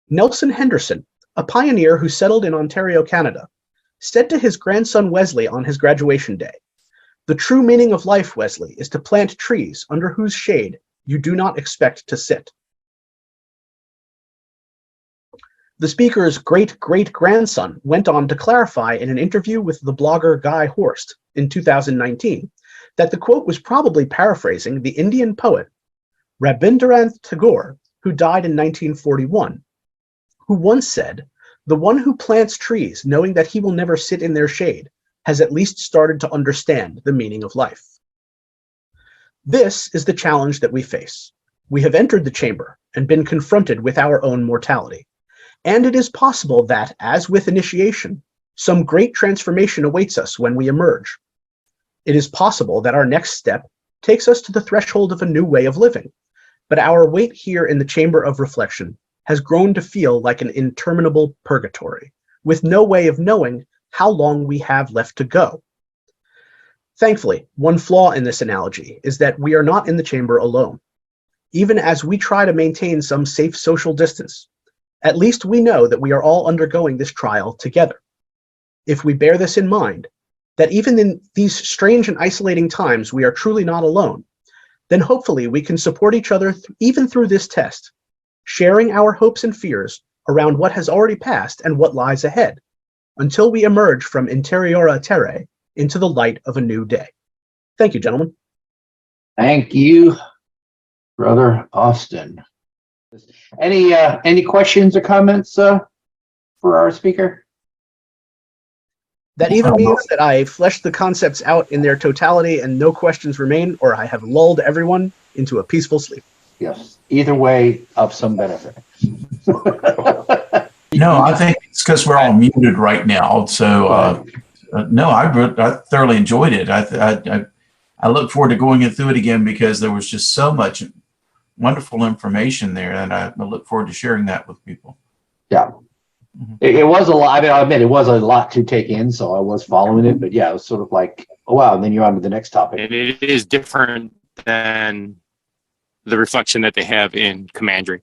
Nelson Henderson, a pioneer who settled in Ontario, Canada, said to his grandson Wesley on his graduation day, "The true meaning of life, Wesley, is to plant trees under whose shade you do not expect to sit." The speaker's great-great-grandson went on to clarify in an interview with the blogger Guy Horst in 2019 that the quote was probably paraphrasing the Indian poet Rabindranath Tagore, who died in 1941, who once said, "The one who plants trees knowing that he will never sit in their shade has at least started to understand the meaning of life." This is the challenge that we face. We have entered the chamber and been confronted with our own mortality. And it is possible that, as with initiation, some great transformation awaits us when we emerge. It is possible that our next step takes us to the threshold of a new way of living, but our wait here in the chamber of reflection has grown to feel like an interminable purgatory, with no way of knowing how long we have left to go. Thankfully, one flaw in this analogy is that we are not in the chamber alone. Even as we try to maintain some safe social distance, at least we know that we are all undergoing this trial together. If we bear this in mind, that even in these strange and isolating times we are truly not alone, then hopefully we can support each other even through this test, sharing our hopes and fears around what has already passed and what lies ahead, until we emerge from interiora terrae into the light of a new day. Thank you, gentlemen. Thank you, Brother Austin. Any questions or comments for our speaker? That either means that I fleshed the concepts out in their totality and no questions remain, or I have lulled everyone into a peaceful sleep. Yes, either way of some benefit. No, I think it's because we're all muted right now. So, no, I thoroughly enjoyed it. I look forward to going through it again because there was just so much wonderful information there, and I look forward to sharing that with people. Yeah. It was a lot. I mean, I admit it was a lot to take in, so I was following it. But yeah, it was sort of like, oh wow, and then you're on to the next topic. And it is different than the reflection that they have in Commandery.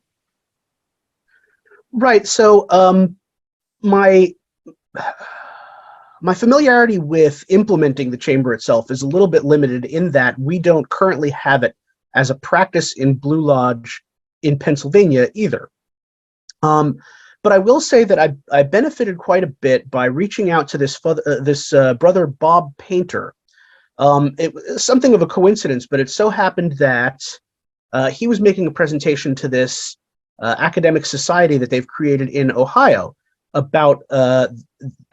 Right. So my familiarity with implementing the chamber itself is a little bit limited in that we don't currently have it as a practice in Blue Lodge in Pennsylvania either. But I will say that I benefited quite a bit by reaching out to this brother Bob Painter. It was something of a coincidence, but it so happened that he was making a presentation to this academic society that they've created in Ohio about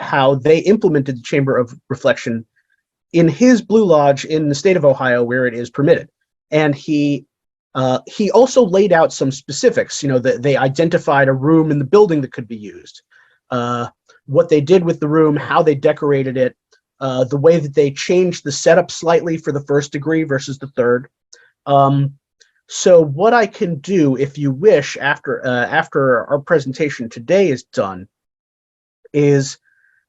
how they implemented the Chamber of Reflection in his Blue Lodge in the state of Ohio where it is permitted. And he also laid out some specifics. You know, they identified a room in the building that could be used, what they did with the room, how they decorated it, the way that they changed the setup slightly for the first degree versus the third. So what I can do, if you wish, after our presentation today is done, is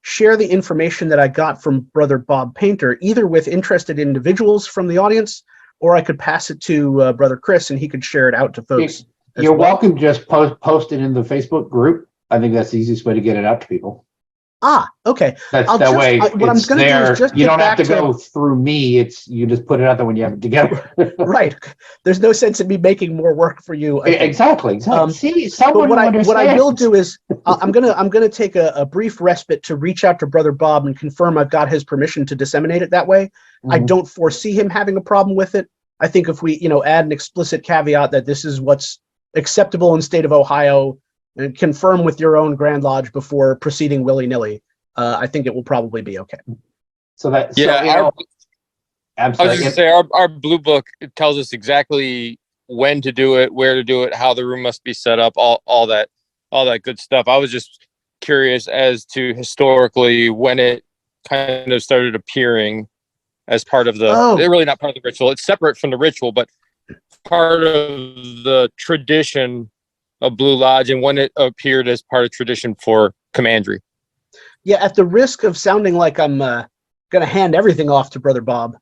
share the information that I got from Brother Bob Painter, either with interested individuals from the audience, or I could pass it to Brother Chris and he could share it out to folks. You're welcome to just post it in the Facebook group. I think that's the easiest way to get it out to people. Ah, okay. What I'm going to do is just you don't have to go through me. You just put it out there when you have it together. Right. There's no sense in me making more work for you. Exactly. See, but what I will do is I'm gonna take a brief respite to reach out to Brother Bob and confirm I've got his permission to disseminate it that way. Mm-hmm. I don't foresee him having a problem with it. I think if we add an explicit caveat that this is what's acceptable in the state of Ohio, and confirm with your own Grand Lodge before proceeding willy-nilly, I think it will probably be okay. So that, I was just going to say, our Blue Book, it tells us exactly when to do it, where to do it, how the room must be set up, all that good stuff. I was just curious as to historically when it kind of started appearing as part of they're really not part of the ritual. It's separate from the ritual, but part of the tradition of Blue Lodge, and when it appeared as part of tradition for Commandery. Yeah, at the risk of sounding like I'm going to hand everything off to Brother Bob,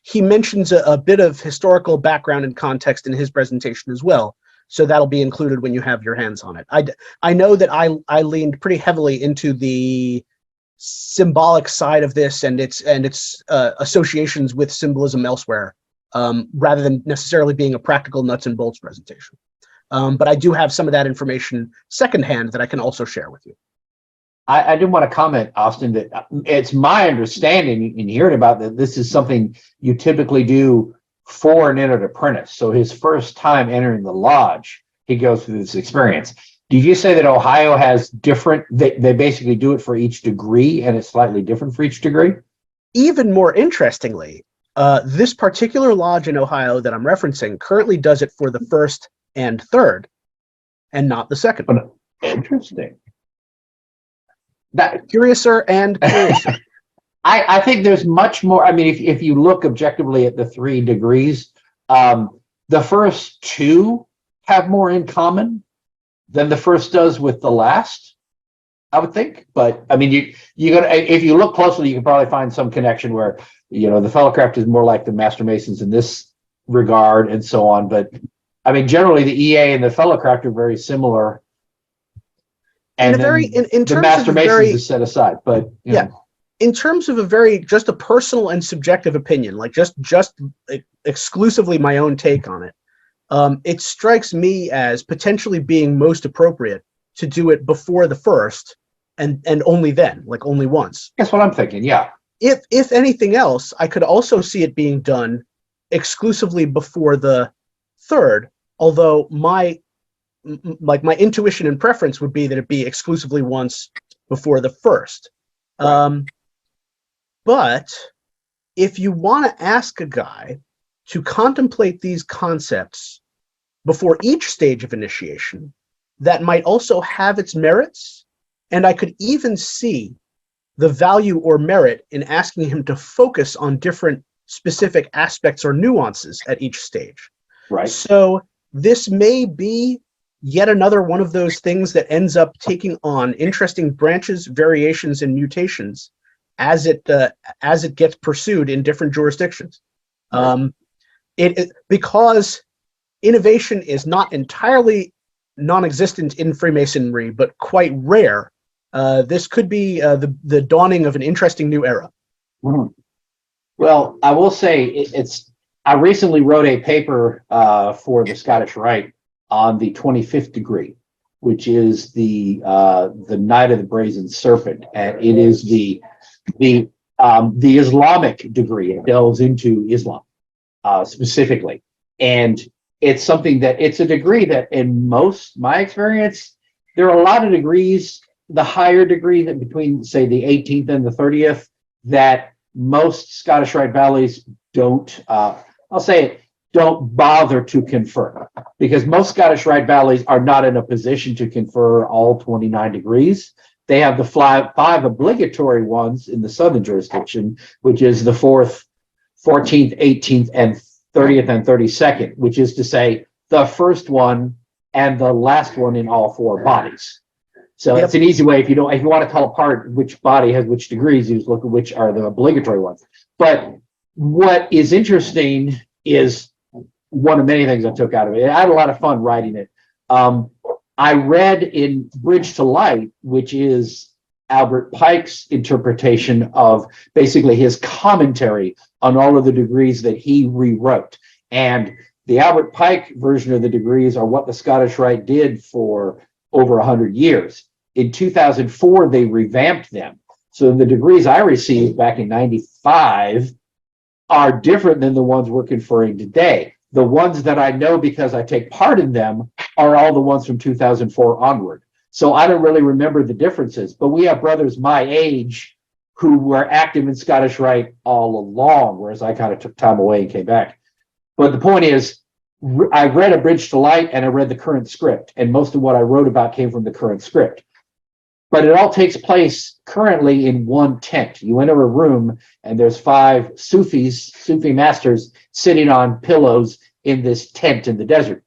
he mentions a bit of historical background and context in his presentation as well. So that'll be included when you have your hands on it. I know that I leaned pretty heavily into the symbolic side of this and its associations with symbolism elsewhere, rather than necessarily being a practical nuts and bolts presentation. But I do have some of that information secondhand that I can also share with you. I do want to comment, Austin, that it's my understanding in hearing about that this is something you typically do for an entered apprentice. So his first time entering the lodge, he goes through this experience. Did you say that Ohio has different, they basically do it for each degree and it's slightly different for each degree? Even more interestingly, this particular lodge in Ohio that I'm referencing currently does it for the first and third and not the second. Interesting. Curiouser and curiouser. I think there's much more. I mean, if you look objectively at the 3 degrees, the first 2 have more in common than the first does with the last, I would think. But I mean, you gotta, if you look closely, you can probably find some connection where, you know, the Fellowcraft is more like the Master Masons in this regard and so on. But I mean, generally the EA and the Fellowcraft are very similar. And in the Master Masons is set aside, but yeah, in terms of just a personal and subjective opinion, like just exclusively my own take on it, it strikes me as potentially being most appropriate to do it before the first and only then, like only once. That's what I'm thinking. Yeah. If anything else, I could also see it being done exclusively before the third, although my intuition and preference would be that it be exclusively once before the first. Right. But if you want to ask a guy to contemplate these concepts before each stage of initiation, that might also have its merits. And I could even see the value or merit in asking him to focus on different specific aspects or nuances at each stage. Right. So this may be yet another one of those things that ends up taking on interesting branches, variations, and mutations as it gets pursued in different jurisdictions. Right. Because innovation is not entirely non-existent in Freemasonry, but quite rare. This could be the dawning of an interesting new era. Mm-hmm. Well, I will say I recently wrote a paper for the Scottish Rite on the 25th degree, which is the Knight of the Brazen Serpent, and it is the Islamic degree. It delves into Islam specifically, and it's something that it's a degree that, in my experience, there are a lot of degrees, the higher degree that between, say, the 18th and the 30th, that most Scottish Rite valleys don't. Don't bother to confer, because most Scottish Rite valleys are not in a position to confer all 29 degrees. They have the 5 obligatory ones in the southern jurisdiction, which is the 4th, 14th, 18th, and 30th and 32nd, which is to say the first one and the last one in all 4 bodies. So It's an easy way if you want to tell apart which body has which degrees, you just look at which are the obligatory ones. But what is interesting is one of many things I took out of it. I had a lot of fun writing it. I read in Bridge to Light, which is Albert Pike's interpretation of basically his commentary on all of the degrees that he rewrote. And the Albert Pike version of the degrees are what the Scottish Rite did for over 100 years. In 2004, they revamped them. So the degrees I received back in 95 are different than the ones we're conferring today. The ones that I know because I take part in them are all the ones from 2004 onward. So I don't really remember the differences, but we have brothers my age who were active in Scottish Rite all along, whereas I kind of took time away and came back. But the point is, I read A Bridge to Light and I read the current script, and most of what I wrote about came from the current script. But it all takes place currently in one tent. You enter a room and there's 5 Sufi masters sitting on pillows in this tent in the desert.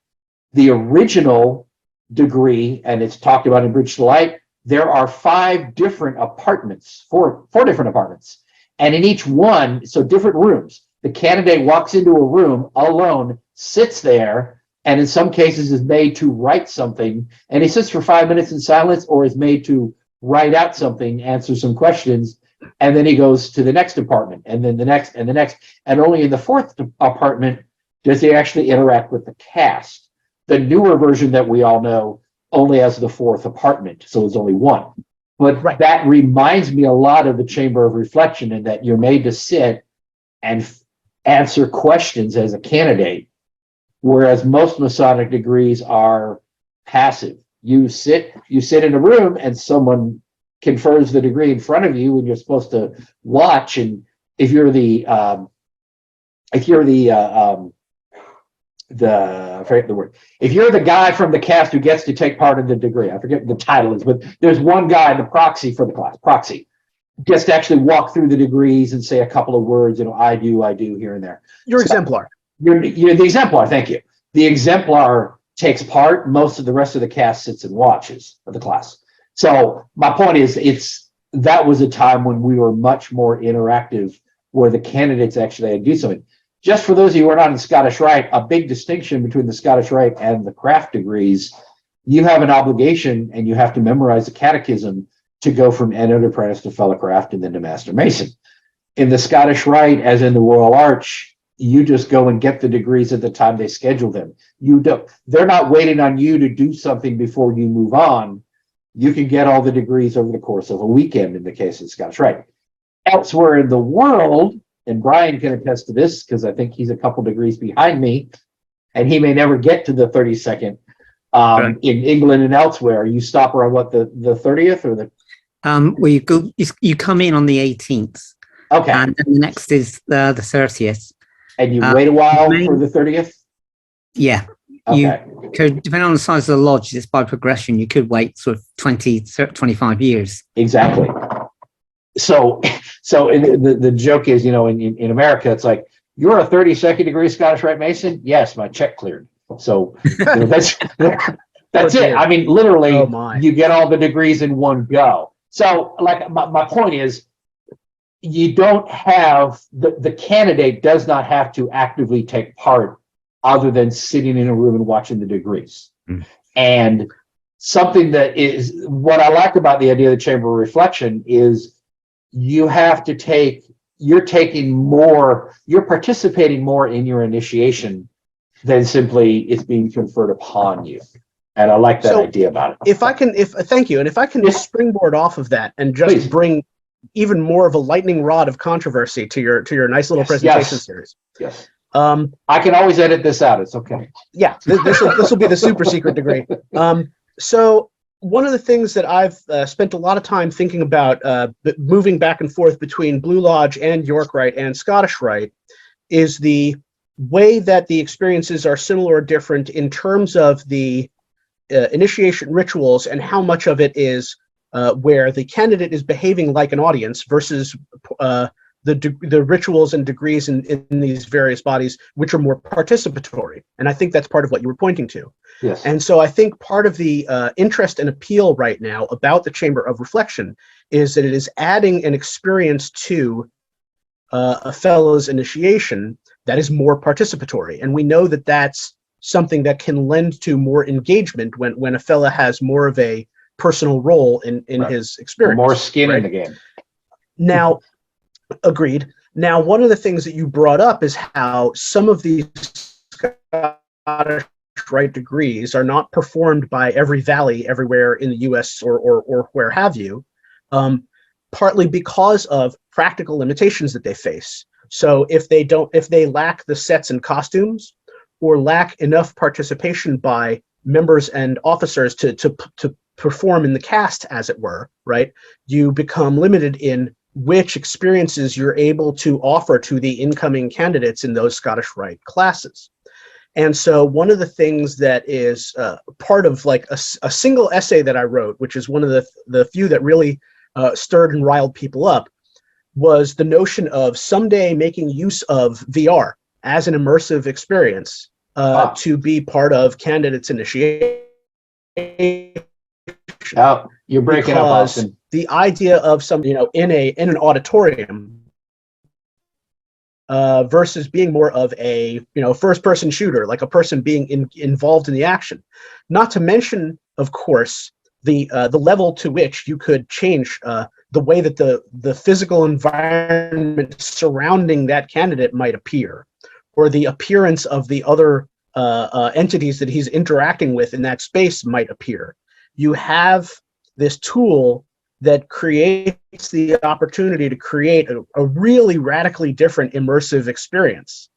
The original degree, and it's talked about in Bridge to Light, there are 5 different apartments, four different apartments. And in each one, so different rooms. The candidate walks into a room alone, sits there, and in some cases is made to write something, and he sits for 5 minutes in silence, or is made to write out something, answer some questions, and then he goes to the next apartment, and then the next, and the next, and only in the fourth apartment does he actually interact with the cast. The newer version that we all know only has the fourth apartment, so it's only one. But that reminds me a lot of the Chamber of Reflection, in that you're made to sit and answer questions as a candidate, whereas most Masonic degrees are passive. You sit in a room and someone confers the degree in front of you, and you're supposed to watch. And if you're the I forget the word. If you're the guy from the cast who gets to take part in the degree, I forget what the title is, but there's one guy, the proxy for the class, proxy, gets to actually walk through the degrees and say a couple of words, I do here and there. You're exemplar. You're the exemplar, thank you. The exemplar takes part, most of the rest of the cast sits and watches of the class. So my point is, that was a time when we were much more interactive, where the candidates actually had to do something. Just for those of you who are not in Scottish Rite, a big distinction between the Scottish Rite and the craft degrees, you have an obligation and you have to memorize the catechism to go from entered apprentice to fellow craft and then to master mason. In the Scottish Rite, as in the Royal Arch, you just go and get the degrees at the time they schedule them. They're not waiting on you to do something before you move on. You can get all the degrees over the course of a weekend in the case of the Scottish Rite. Elsewhere in the world, and Brian can attest to this because I think he's a couple degrees behind me, and he may never get to the 32nd. In England and elsewhere, you stop around the 30th or the. Well, you come in on the 18th. Okay. And then the next is the 30th. And you wait a while for the 30th? Yeah. Okay. You could, depending on the size of the lodge, it's by progression. You could wait sort of 20, 25 years. Exactly. So the joke is, in America, it's like, you're a 32nd degree Scottish Rite Mason? Yes, my check cleared. So that's it. I mean, literally, you get all the degrees in one go. So, like, my point is, you don't have the candidate does not have to actively take part, other than sitting in a room and watching the degrees. And something that is what I like about the idea of the Chamber of Reflection is you're participating more in your initiation than simply it's being conferred upon you. And I like that idea about it. Thank you. And if I can just springboard off of that and just bring even more of a lightning rod of controversy to your nice little presentation series. Yes. I can always edit this out. It's okay. Yeah, this will be the super secret degree. So one of the things that I've spent a lot of time thinking about, moving back and forth between Blue Lodge and York Rite and Scottish Rite, is the way that the experiences are similar or different in terms of the initiation rituals and how much of it is where the candidate is behaving like an audience versus the rituals and degrees in these various bodies, which are more participatory. And I think that's part of what you were pointing to. Yes. And so I think part of the interest and appeal right now about the Chamber of Reflection is that it is adding an experience to a fellow's initiation that is more participatory. And we know that that's something that can lend to more engagement when a fellow has more of a personal role in his experience. More skin in the game. Now, agreed. Now, one of the things that you brought up is how some of these Scottish Rite degrees are not performed by every valley everywhere in the U.S. or where have you, partly because of practical limitations that they face. So if they lack the sets and costumes, or lack enough participation by members and officers to perform in the cast, as it were, right, you become limited in which experiences you're able to offer to the incoming candidates in those Scottish Rite classes. And so one of the things that is part of like a single essay that I wrote, which is one of the few that really stirred and riled people up, was the notion of someday making use of VR as an immersive experience to be part of candidates' initiation. Oh, you're breaking up, Austin. The idea of some, in an auditorium, versus being more of a first-person shooter, like a person being involved in the action. Not to mention, of course, the level to which you could change the way that the physical environment surrounding that candidate might appear, or the appearance of the other entities that he's interacting with in that space might appear. You have this tool that creates the opportunity to create a really radically different immersive experience.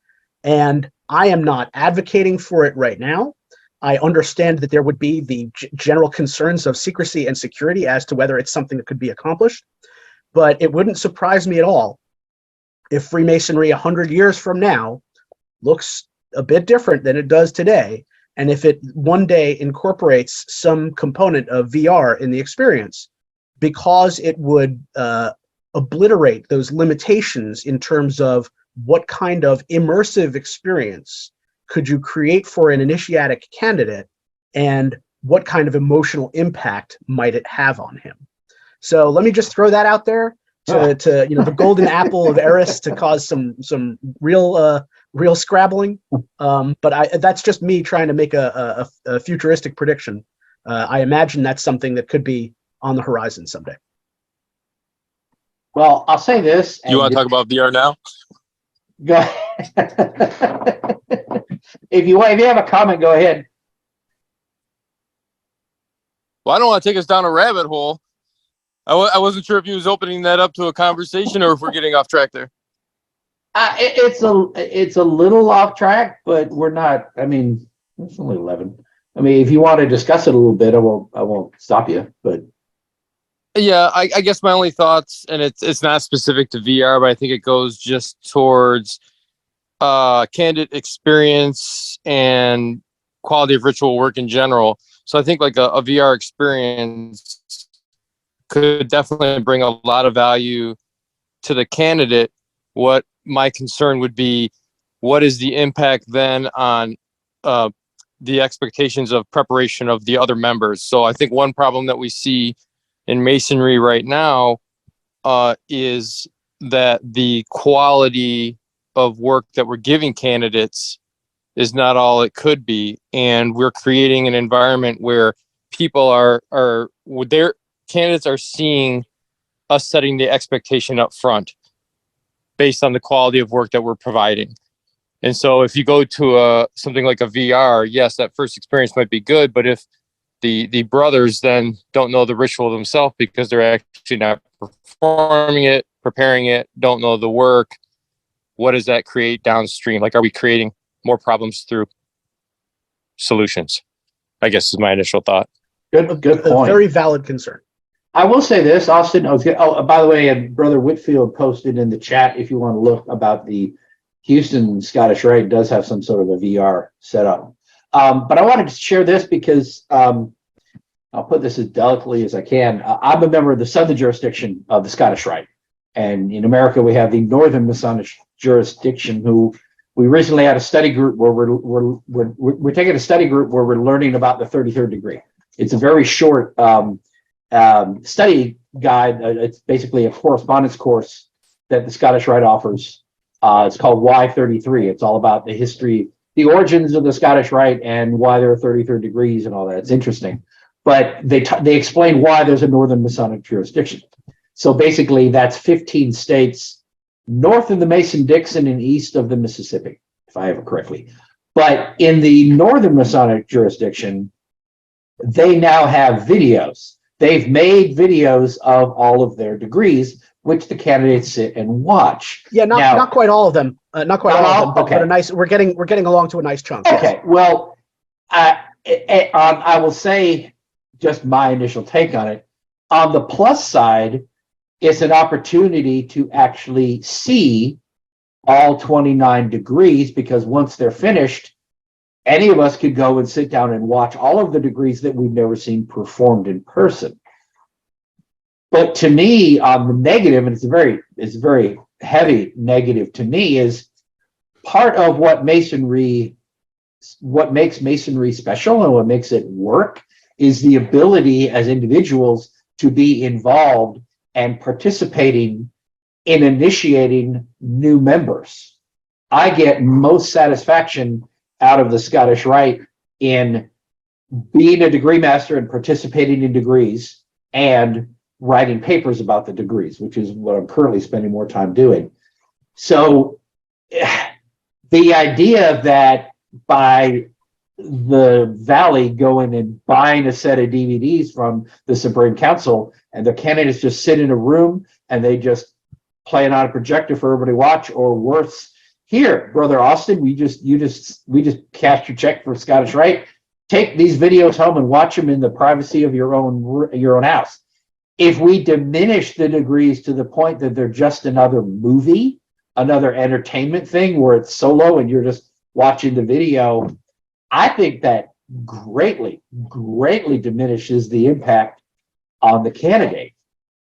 And I am not advocating for it right now. I understand that there would be the general concerns of secrecy and security as to whether it's something that could be accomplished, but it wouldn't surprise me at all if Freemasonry 100 years from now looks a bit different than it does today, and if it one day incorporates some component of VR in the experience, because it would obliterate those limitations in terms of what kind of immersive experience could you create for an initiatic candidate, and what kind of emotional impact might it have on him. So let me just throw that out there to the golden apple of Eris, to cause some real scrabbling. But that's just me trying to make a futuristic prediction. I imagine that's something that could be on the horizon someday. Well, I'll say this. You want to talk about VR now? Go if you have a comment, go ahead. Well, I don't want to take us down a rabbit hole. I wasn't sure if you was opening that up to a conversation or if we're getting off track there. It's a little off track, but we're not. I mean, it's only 11. I mean, if you want to discuss it a little bit, I won't stop you. But yeah, I guess my only thoughts, and it's not specific to VR, but I think it goes just towards candidate experience and quality of ritual work in general. So I think like a VR experience could definitely bring a lot of value to the candidate. What my concern would be, what is the impact then on the expectations of preparation of the other members? So I think one problem that we see in Masonry right now is that the quality of work that we're giving candidates is not all it could be. And we're creating an environment where people their candidates are seeing us setting the expectation up front based on the quality of work that we're providing. And so if you go to something like a VR, yes, that first experience might be good, but if the brothers then don't know the ritual themselves because they're actually not performing it, preparing it, don't know the work, what does that create downstream? Like, are we creating more problems through solutions? I guess is my initial thought. Good point. A very valid concern. I will say this, Austin. By the way, Brother Whitfield posted in the chat, if you want to look, about the Houston Scottish Rite does have some sort of a VR setup. But I wanted to share this because I'll put this as delicately as I can. I'm a member of the southern jurisdiction of the Scottish Rite. And in America, we have the northern Masonic jurisdiction, who we recently had a study group where we're taking a study group where we're learning about the 33rd degree. It's a very short study guide. It's basically a correspondence course that the Scottish Rite offers. It's called Why 33. It's all about the history, the origins of the Scottish Rite, and why there are 33rd degrees and all that. It's interesting. But they explain why there's a northern Masonic jurisdiction. So basically, that's 15 states north of the Mason-Dixon and east of the Mississippi, if I have it correctly. But in the northern Masonic jurisdiction, they now have videos. They've made videos of all of their degrees, which the candidates sit and watch. Yeah, not quite all of them. Not quite all of them, but, okay. but a nice. We're getting along to a nice chunk. Okay. Yes. Well, I will say just my initial take on it. On the plus side, it's an opportunity to actually see all 29 degrees, because once they're finished, any of us could go and sit down and watch all of the degrees that we've never seen performed in person. But to me, on the negative, and it's a very heavy negative to me, is part of what makes Masonry special and what makes it work is the ability as individuals to be involved and participating in initiating new members. I get most satisfaction out of the Scottish Rite in being a degree master and participating in degrees and writing papers about the degrees, which is what I'm currently spending more time doing. So the idea that by the Valley going and buying a set of DVDs from the Supreme Council and the candidates just sit in a room and they just play it on a projector for everybody to watch, or worse, here, Brother Austin, we just cashed your check for Scottish Rite. Take these videos home and watch them in the privacy of your own house. If we diminish the degrees to the point that they're just another movie, another entertainment thing where it's solo and you're just watching the video, I think that greatly diminishes the impact on the candidate.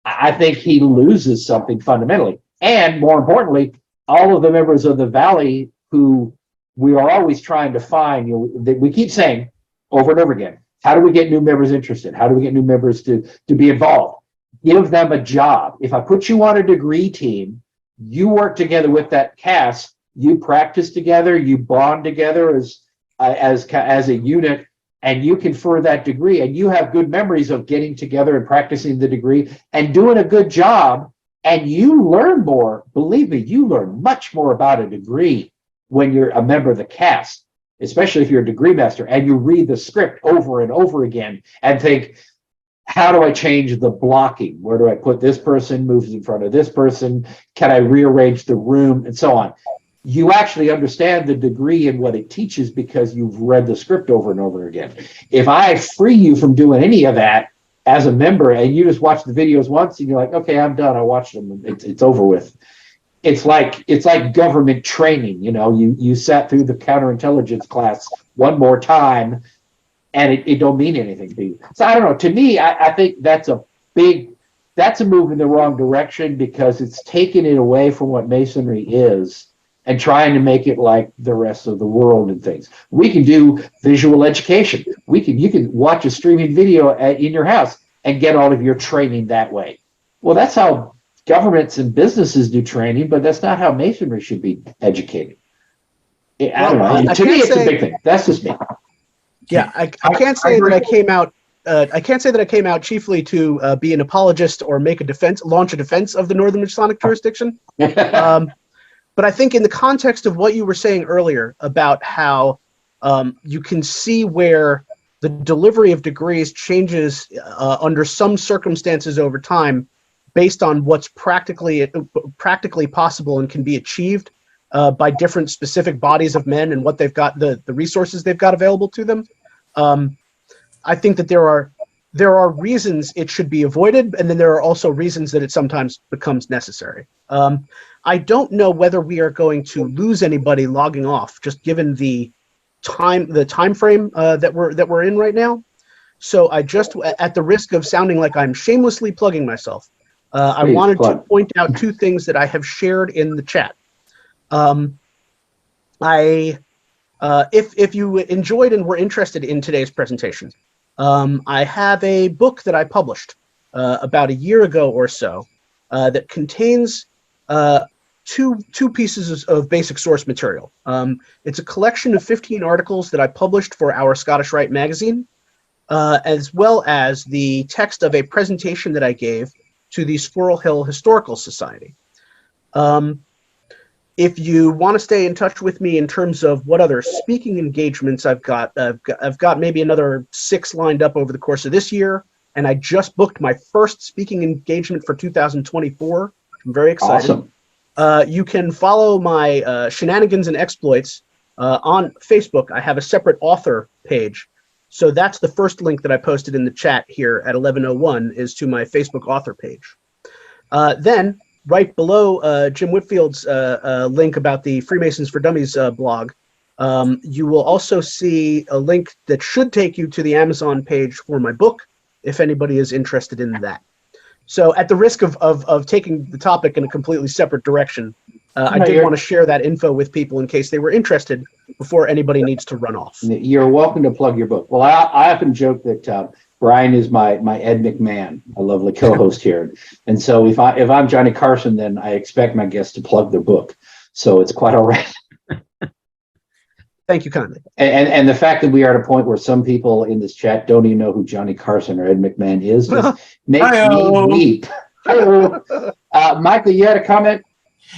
I think he loses something fundamentally. And more importantly, all of the members of the Valley who we are always trying to find, we keep saying over and over again, how do we get new members interested? How do we get new members to be involved? Give them a job. If I put you on a degree team, you work together with that cast, you practice together, you bond together as a unit, and you confer that degree, and you have good memories of getting together and practicing the degree and doing a good job, and you learn more. Believe me, you learn much more about a degree when you're a member of the cast, especially if you're a degree master and you read the script over and over again and think, how do I change the blocking? Where do I put this person, moves in front of this person? Can I rearrange the room? And so on. You actually understand the degree and what it teaches because you've read the script over and over again. If I free you from doing any of that as a member and you just watch the videos once and you're like, okay, I'm done. I watched them. It's over with. It's like government training. You sat through the counterintelligence class one more time and it don't mean anything to you. So I don't know. To me, I think that's a move in the wrong direction because it's taking it away from what Masonry is and trying to make it like the rest of the world and things. We can do visual education. You can watch a streaming video in your house and get all of your training that way. Well, that's how governments and businesses do training, but that's not how Masonry should be educated. I don't know. To me, it's a big thing. That's just me. Yeah, I can't say that I came out. I can't say that I came out chiefly to be an apologist or launch a defense of the Northern Masonic jurisdiction. But I think in the context of what you were saying earlier about how you can see where the delivery of degrees changes under some circumstances over time, based on what's practically possible and can be achieved by different specific bodies of men and what they've got, the resources they've got available to them. I think that there are reasons it should be avoided, and then there are also reasons that it sometimes becomes necessary. I don't know whether we are going to lose anybody logging off, just given the time frame that we're in right now. So I just, at the risk of sounding like I'm shamelessly plugging myself, I wanted to point out two things that I have shared in the chat. If you enjoyed and were interested in today's presentation, I have a book that I published about a year ago or so that contains two pieces of basic source material. It's a collection of 15 articles that I published for our Scottish Rite magazine, as well as the text of a presentation that I gave to the Squirrel Hill Historical Society. If you want to stay in touch with me in terms of what other speaking engagements I've got maybe another 6 lined up over the course of this year, and I just booked my first speaking engagement for 2024. I'm very excited. Awesome. You can follow my shenanigans and exploits on Facebook. I have a separate author page. So that's the first link that I posted in the chat here at 11:01 is to my Facebook author page. Then right below Jim Whitfield's link about the Freemasons for Dummies blog, you will also see a link that should take you to the Amazon page for my book, if anybody is interested in that. So at the risk of taking the topic in a completely separate direction, I did want to share that info with people in case they were interested before anybody needs to run off. You're welcome to plug your book. Well, I often joke that Brian is my Ed McMahon, a lovely co-host here. And so if I'm Johnny Carson, then I expect my guests to plug their book. So it's quite all right. Thank you kindly. And the fact that we are at a point where some people in this chat don't even know who Johnny Carson or Ed McMahon is just makes me weep. Michael, you had a comment?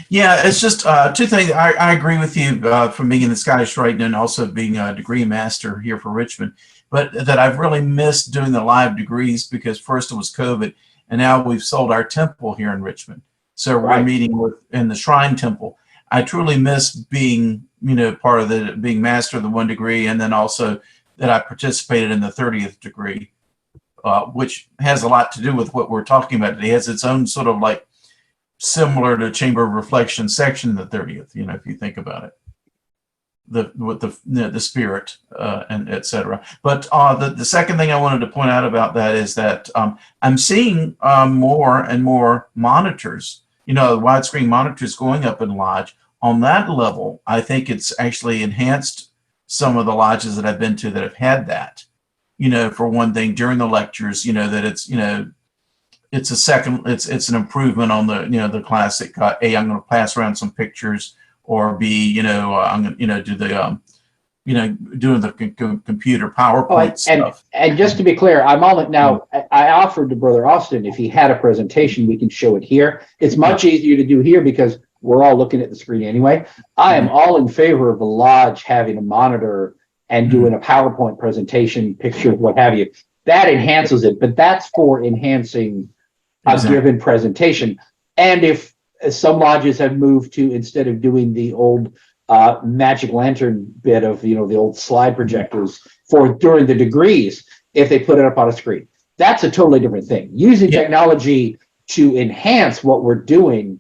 Yeah, it's just two things. I agree with you from being in the Scottish Rite and also being a degree master here for Richmond, but that I've really missed doing the live degrees because first it was COVID, and now we've sold our temple here in Richmond. So we're meeting in the Shrine Temple. I truly miss being, part of being master of the one degree, and then also that I participated in the 30th degree, which has a lot to do with what we're talking about today. It has its own sort of like similar to Chamber of Reflection section, the 30th, if you think about it, the spirit and etc. But the second thing I wanted to point out about that is that I'm seeing more and more monitors, widescreen monitors going up in lodge. On that level, I think it's actually enhanced some of the lodges that I've been to that have had that, for one thing during the lectures, that it's an improvement on the classic A, I'm going to pass around some pictures, or B, I'm going to do the doing the computer PowerPoint stuff. And just to be clear, I'm all now. I offered to Brother Austin, if he had a presentation, we can show it here. It's much easier to do here because we're all looking at the screen anyway. I am all in favor of the lodge having a monitor and doing a PowerPoint presentation, pictures, what have you. That enhances it, but that's for enhancing a given presentation. And if some lodges have moved to, instead of doing the old magic lantern bit of, the old slide projectors for during the degrees, if they put it up on a screen, that's a totally different thing. Using technology to enhance what we're doing,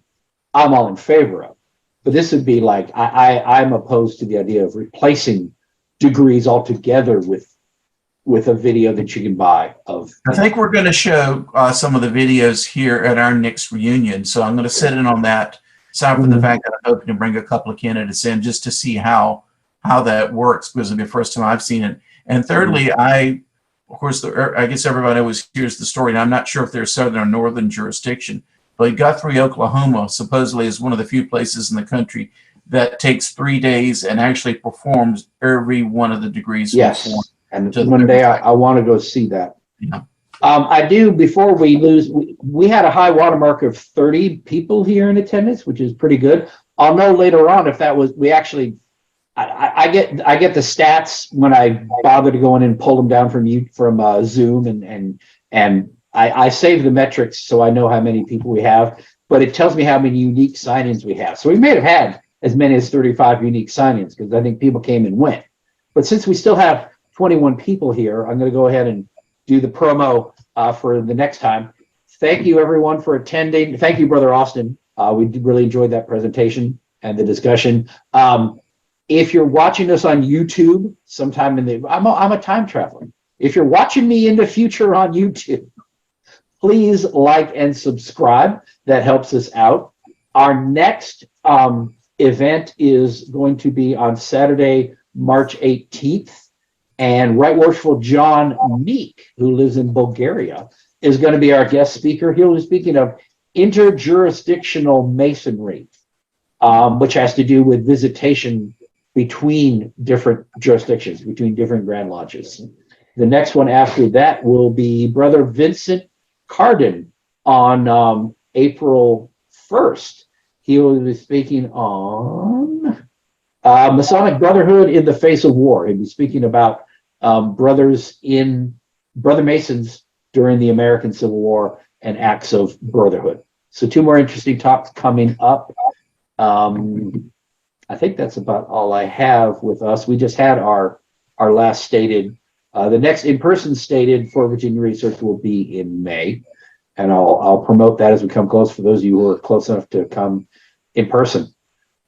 I'm all in favor of. But this would be like, I'm opposed to the idea of replacing degrees altogether with a video that you can buy of. I think we're going to show some of the videos here at our next reunion. So I'm going to sit in on that, aside from the fact that I'm hoping to bring a couple of candidates in just to see how that works, because it'll be the first time I've seen it. And thirdly, I guess everybody always hears the story, and I'm not sure if there's southern or northern jurisdiction, but Guthrie, Oklahoma, supposedly is one of the few places in the country that takes 3 days and actually performs every one of the degrees. Yes. And one day I want to go see that. Yeah. I do, before we lose, we had a high watermark of 30 people here in attendance, which is pretty good. I'll know later on if that was, I get the stats when I bother to go in and pull them down from Zoom and I save the metrics so I know how many people we have, but it tells me how many unique sign-ins we have. So we may have had as many as 35 unique sign-ins because I think people came and went. But since we still have 21 people here, I'm going to go ahead and do the promo for the next time. Thank you, everyone, for attending. Thank you, Brother Austin. We really enjoyed that presentation and the discussion. If you're watching us on YouTube, sometime I'm a time traveler. If you're watching me in the future on YouTube, please like and subscribe. That helps us out. Our next event is going to be on Saturday, March 18th. And Right Worshipful John Meek, who lives in Bulgaria, is going to be our guest speaker. He'll be speaking of interjurisdictional masonry, which has to do with visitation between different jurisdictions, between different Grand Lodges. The next one after that will be Brother Vincent Carden on April 1st. He will be speaking on Masonic Brotherhood in the Face of War. He'll be speaking about Brother Masons during the American Civil War and acts of brotherhood. So 2 more interesting talks coming up. I think that's about all I have with us. We just had our last stated. The next in-person stated for Virginia Research will be in May, and I'll promote that as we come close for those of you who are close enough to come in person.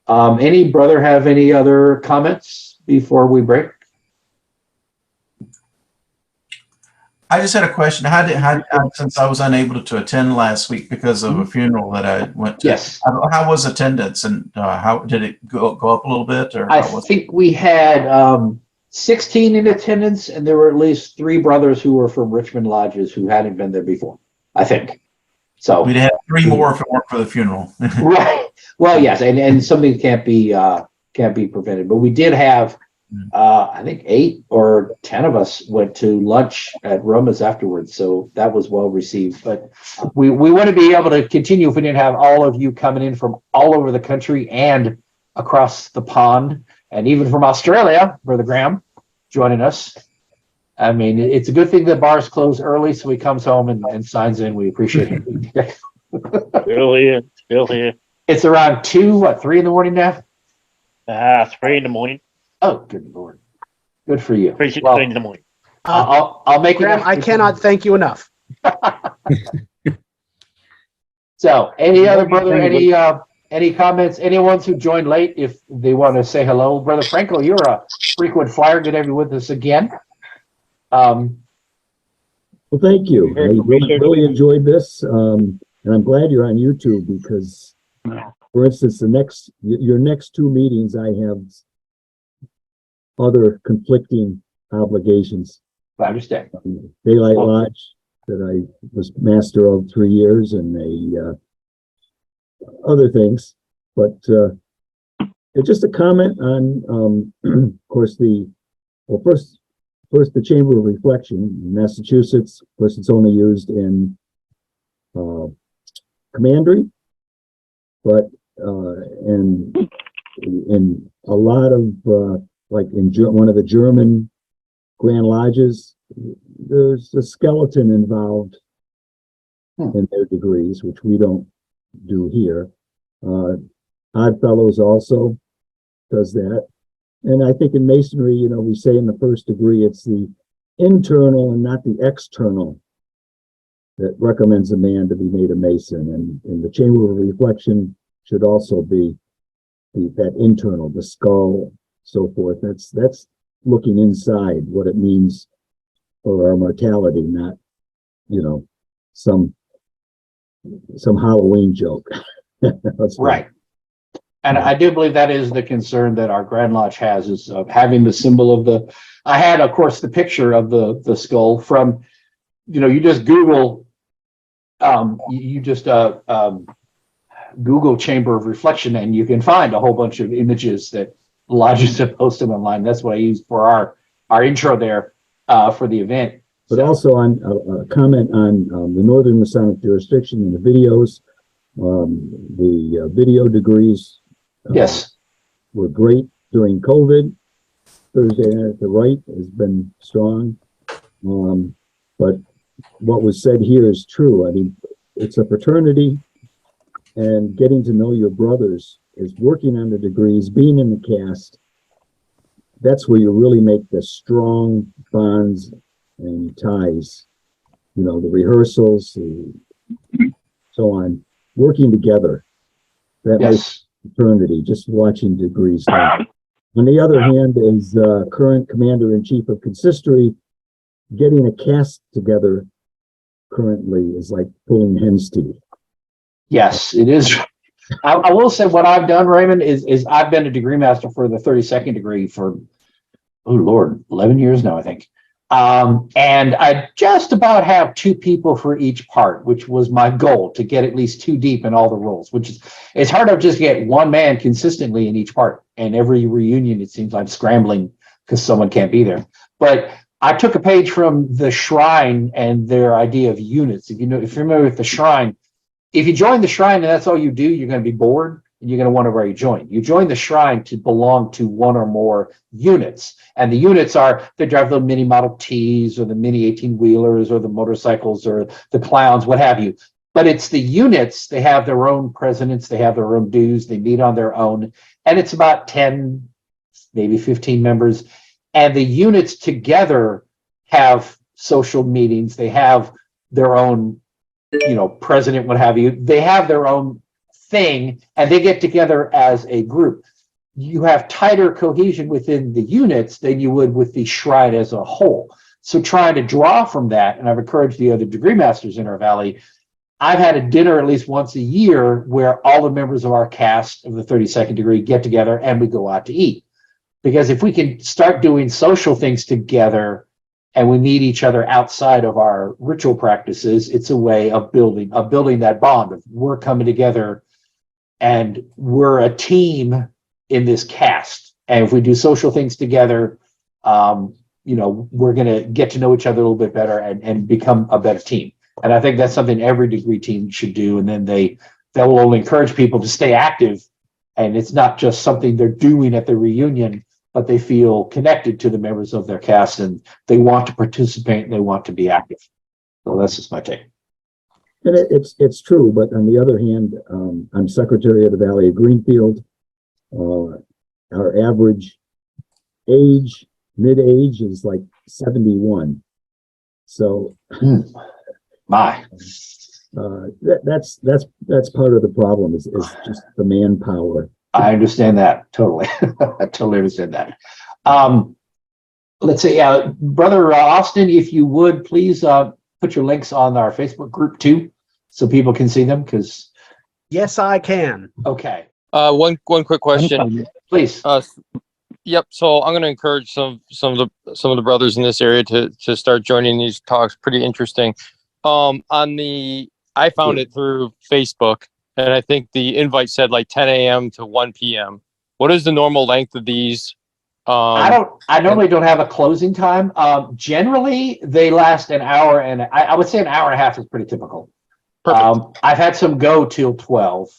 Any brother have any other comments before we break? I just had a question. Since I was unable to attend last week because of a funeral that I went to, yes. How was attendance, and how did it go up a little bit? Or I think we had 16 in attendance, and there were at least 3 brothers who were from Richmond lodges who hadn't been there before, I think. So we'd have 3 more if it weren't for the funeral. Right. Well, yes, and something can't be prevented, but we did have I think 8 or 10 of us went to lunch at Roma's afterwards, so that was well received. But we wouldn't be able to continue if we didn't have all of you coming in from all over the country and across the pond, and even from Australia, Brother Graham, joining us. I mean, it's a good thing that bars close early, so he comes home and signs in. We appreciate it. Still here. Still here. It's around 3 in the morning now? 3 in the morning. Oh, good Lord. Good for you. 3:16 Well, in the morning. I'll make Graham, it. I cannot thank you enough. So, any other brother, any comments? Anyone who joined late, if they want to say hello, Brother Franco, you're a frequent flyer. Good to have you with us again. Well, thank you. I really enjoyed this, and I'm glad you're on YouTube because, for instance, your next 2 meetings, I have other conflicting obligations. I understand. Daylight Lodge that I was master of 3 years, and other things. But just a comment on, of course, first the Chamber of Reflection in Massachusetts. Of course, it's only used in commandery, but and in a lot of like in one of the German Grand Lodges, there's a skeleton involved in their degrees, which we don't do here. Odd Fellows also does that. And I think in Masonry, we say in the first degree, it's the internal and not the external that recommends a man to be made a Mason. And the Chamber of Reflection should also be that internal, the skull, so forth. That's looking inside what it means for our mortality, not, some Halloween joke. Right. And I do believe that is the concern that our Grand Lodge has, is of having the symbol of I had, of course, the picture of the skull from, you just Google, Google Chamber of Reflection, and you can find a whole bunch of images that lodges have posted online. That's what I used for our intro there for the event. But also on a comment on the Northern Masonic jurisdiction and the videos, the video degrees. Yes. Were great during COVID. Thursday night at the right has been strong. But what was said here is true. I mean, it's a fraternity, and getting to know your brothers is working on the degrees, being in the cast. That's where you really make the strong bonds and ties, the rehearsals, so on, working together. That makes fraternity, just watching degrees. On the other hand, as current commander-in-chief of consistory, getting a cast together currently is like pulling hen's teeth. Yes, it is. I will say what I've done, Raymond, is I've been a degree master for the 32nd degree for, 11 years now, I think. And I just about have 2 people for each part, which was my goal, to get at least 2 deep in all the roles, it's hard to just get one man consistently in each part. And every reunion, it seems I'm scrambling because someone can't be there. But I took a page from the Shrine and their idea of units. If you're familiar with the Shrine, if you join the Shrine and that's all you do, you're going to be bored and you're going to wonder where you join. You join the Shrine to belong to one or more units. And the units they drive the mini Model Ts or the mini 18-wheelers or the motorcycles or the clowns, what have you. But it's the units, they have their own presidents, they have their own dues, they meet on their own. And it's about 10, maybe 15 members. And the units together have social meetings. They have their own, president, what have you. They have their own thing, and they get together as a group. You have tighter cohesion within the units than you would with the Shrine as a whole. So trying to draw from that, and I've encouraged the other degree masters in our valley, I've had a dinner at least once a year where all the members of our cast of the 32nd degree get together and we go out to eat. Because if we can start doing social things together and we meet each other outside of our ritual practices, it's a way of building that bond of we're coming together and we're a team in this cast. And if we do social things together, we're going to get to know each other a little bit better and become a better team. And I think that's something every degree team should do. And then they will only encourage people to stay active. And it's not just something they're doing at the reunion, but they feel connected to the members of their cast and they want to participate and they want to be active. So that's just my take. And it's true, but on the other hand, I'm secretary of the Valley of Greenfield. Our average mid-age is like 71. So that's part of the problem is just the manpower. I understand that totally. I totally understand that. Let's see, Brother Austin, if you would please put your links on our Facebook group too, so people can see them. Because yes, I can. Okay. One quick question, please. Yep. So I'm going to encourage some of the brothers in this area to start joining these talks. Pretty interesting. I found it through Facebook, and I think the invite said like 10 a.m. to 1 p.m. What is the normal length of these? I normally don't have a closing time. Generally, they last an hour, and I would say an hour and a half is pretty typical. I've had some go till 12,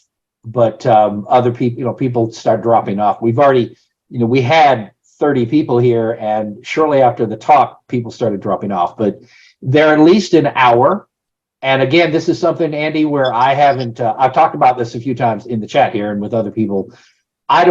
but other people, people start dropping off. We've already, we had 30 people here, and shortly after the talk, people started dropping off. But they're at least an hour. And again, this is something, Andy, where I haven't. I've talked about this a few times in the chat here and with other people. I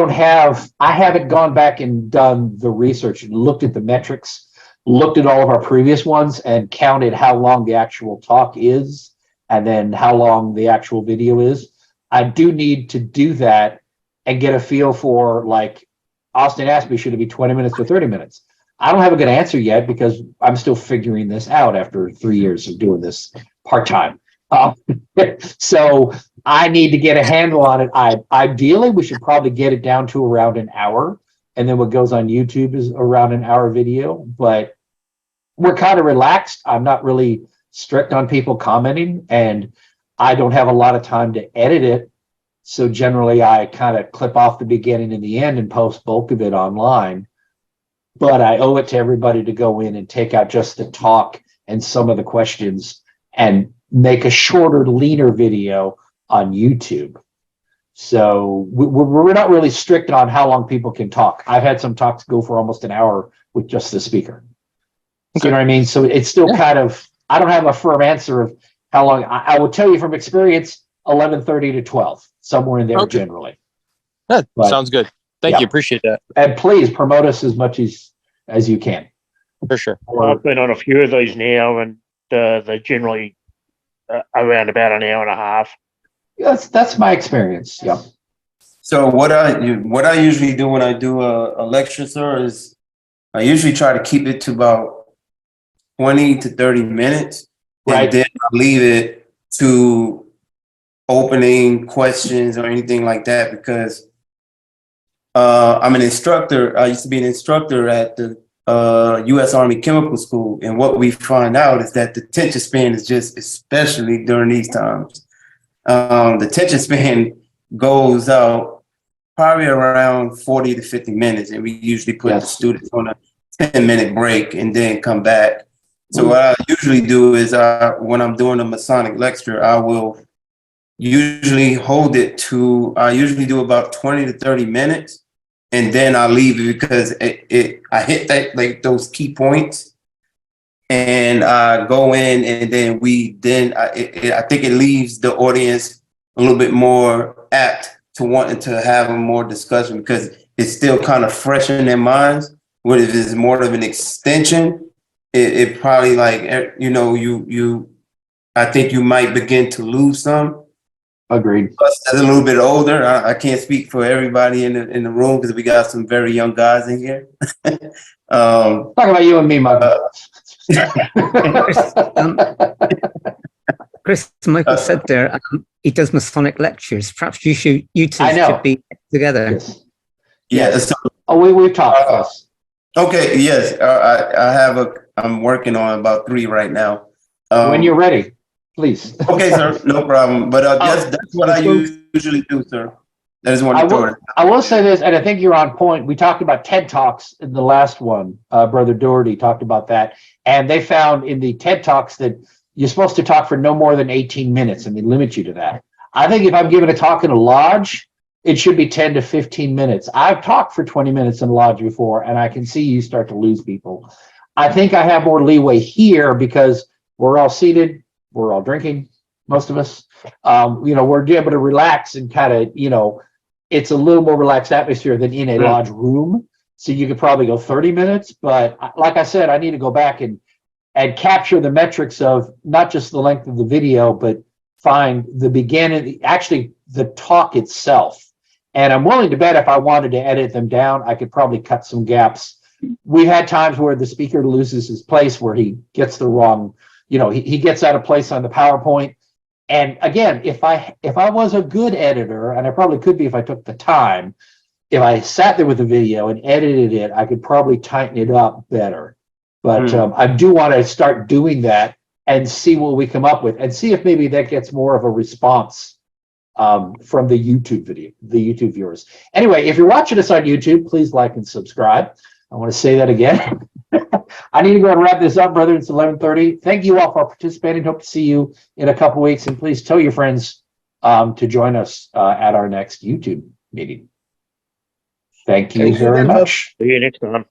haven't gone back and done the research and looked at the metrics, looked at all of our previous ones and counted how long the actual talk is and then how long the actual video is. I do need to do that and get a feel for, like Austin asked me, should it be 20 minutes or 30 minutes? I don't have a good answer yet because I'm still figuring this out after 3 years of doing this part-time. So I need to get a handle on it. Ideally, we should probably get it down to around an hour. And then what goes on YouTube is around an hour video. But we're kind of relaxed. I'm not really strict on people commenting. And I don't have a lot of time to edit it. So generally, I kind of clip off the beginning and the end and post bulk of it online. But I owe it to everybody to go in and take out just the talk and some of the questions and make a shorter, leaner video on YouTube. So we're not really strict on how long people can talk. I've had some talks go for almost an hour with just the speaker. Okay. You know what I mean? So it's still kind of, I don't have a firm answer of how long. I will tell you from experience, 11:30 to 12, somewhere in there generally. That sounds good. Thank you. Appreciate that. And please promote us as much as you can. For sure. I've been on a few of these now, and they're generally around about an hour and a half. That's my experience. Yep. So what I usually do when I do a lecture, sir, is I usually try to keep it to about 20 to 30 minutes. Right. And then I leave it to opening questions or anything like that because I'm an instructor. I used to be an instructor at the U.S. Army Chemical School. And what we find out is that the attention span is just, especially during these times, the attention span goes out probably around 40 to 50 minutes. And we usually put the students on a 10-minute break and then come back. So what I usually do is when I'm doing a Masonic lecture, I will usually hold it to, I usually do about 20 to 30 minutes. And then I leave it because I hit that, like those key points, and I go in, and then I think it leaves the audience a little bit more apt to wanting to have a more discussion because it's still kind of fresh in their minds. What if it's more of an extension? It probably I think you might begin to lose some. Agreed. Plus, as a little bit older, I can't speak for everybody in the room because we got some very young guys in here. Talk about you and me, my Chris, Michael said there he does Masonic lectures. Perhaps you two should be together. Yes. We've talked. Okay. Yes, I'm working on about 3 right now. When you're ready. Please. Okay, sir. No problem. But that's what I usually do, sir. I just want to throw it. I will say this, and I think you're on point. We talked about TED Talks in the last one. Brother Doherty talked about that. And they found in the TED Talks that you're supposed to talk for no more than 18 minutes, and they limit you to that. I think if I'm giving a talk in a lodge, it should be 10 to 15 minutes. I've talked for 20 minutes in a lodge before, and I can see you start to lose people. I think I have more leeway here because we're all seated, we're all drinking, most of us. We're able to relax and kind of, it's a little more relaxed atmosphere than in a lodge room. So you could probably go 30 minutes, but like I said, I need to go back and capture the metrics of not just the length of the video, but find the beginning, actually the talk itself. And I'm willing to bet if I wanted to edit them down, I could probably cut some gaps. We've had times where the speaker loses his place, where he gets the wrong, he gets out of place on the PowerPoint. And again, if I was a good editor, and I probably could be if I took the time, if I sat there with the video and edited it, I could probably tighten it up better. But I do want to start doing that and see what we come up with, and see if maybe that gets more of a response from the YouTube viewers. Anyway, if you're watching us on YouTube, please like and subscribe. I want to say that again. I need to go and wrap this up, brother. It's 11:30. Thank you all for participating. Hope to see you in a couple weeks. And please tell your friends to join us at our next YouTube meeting. Thank you very much. See you next time.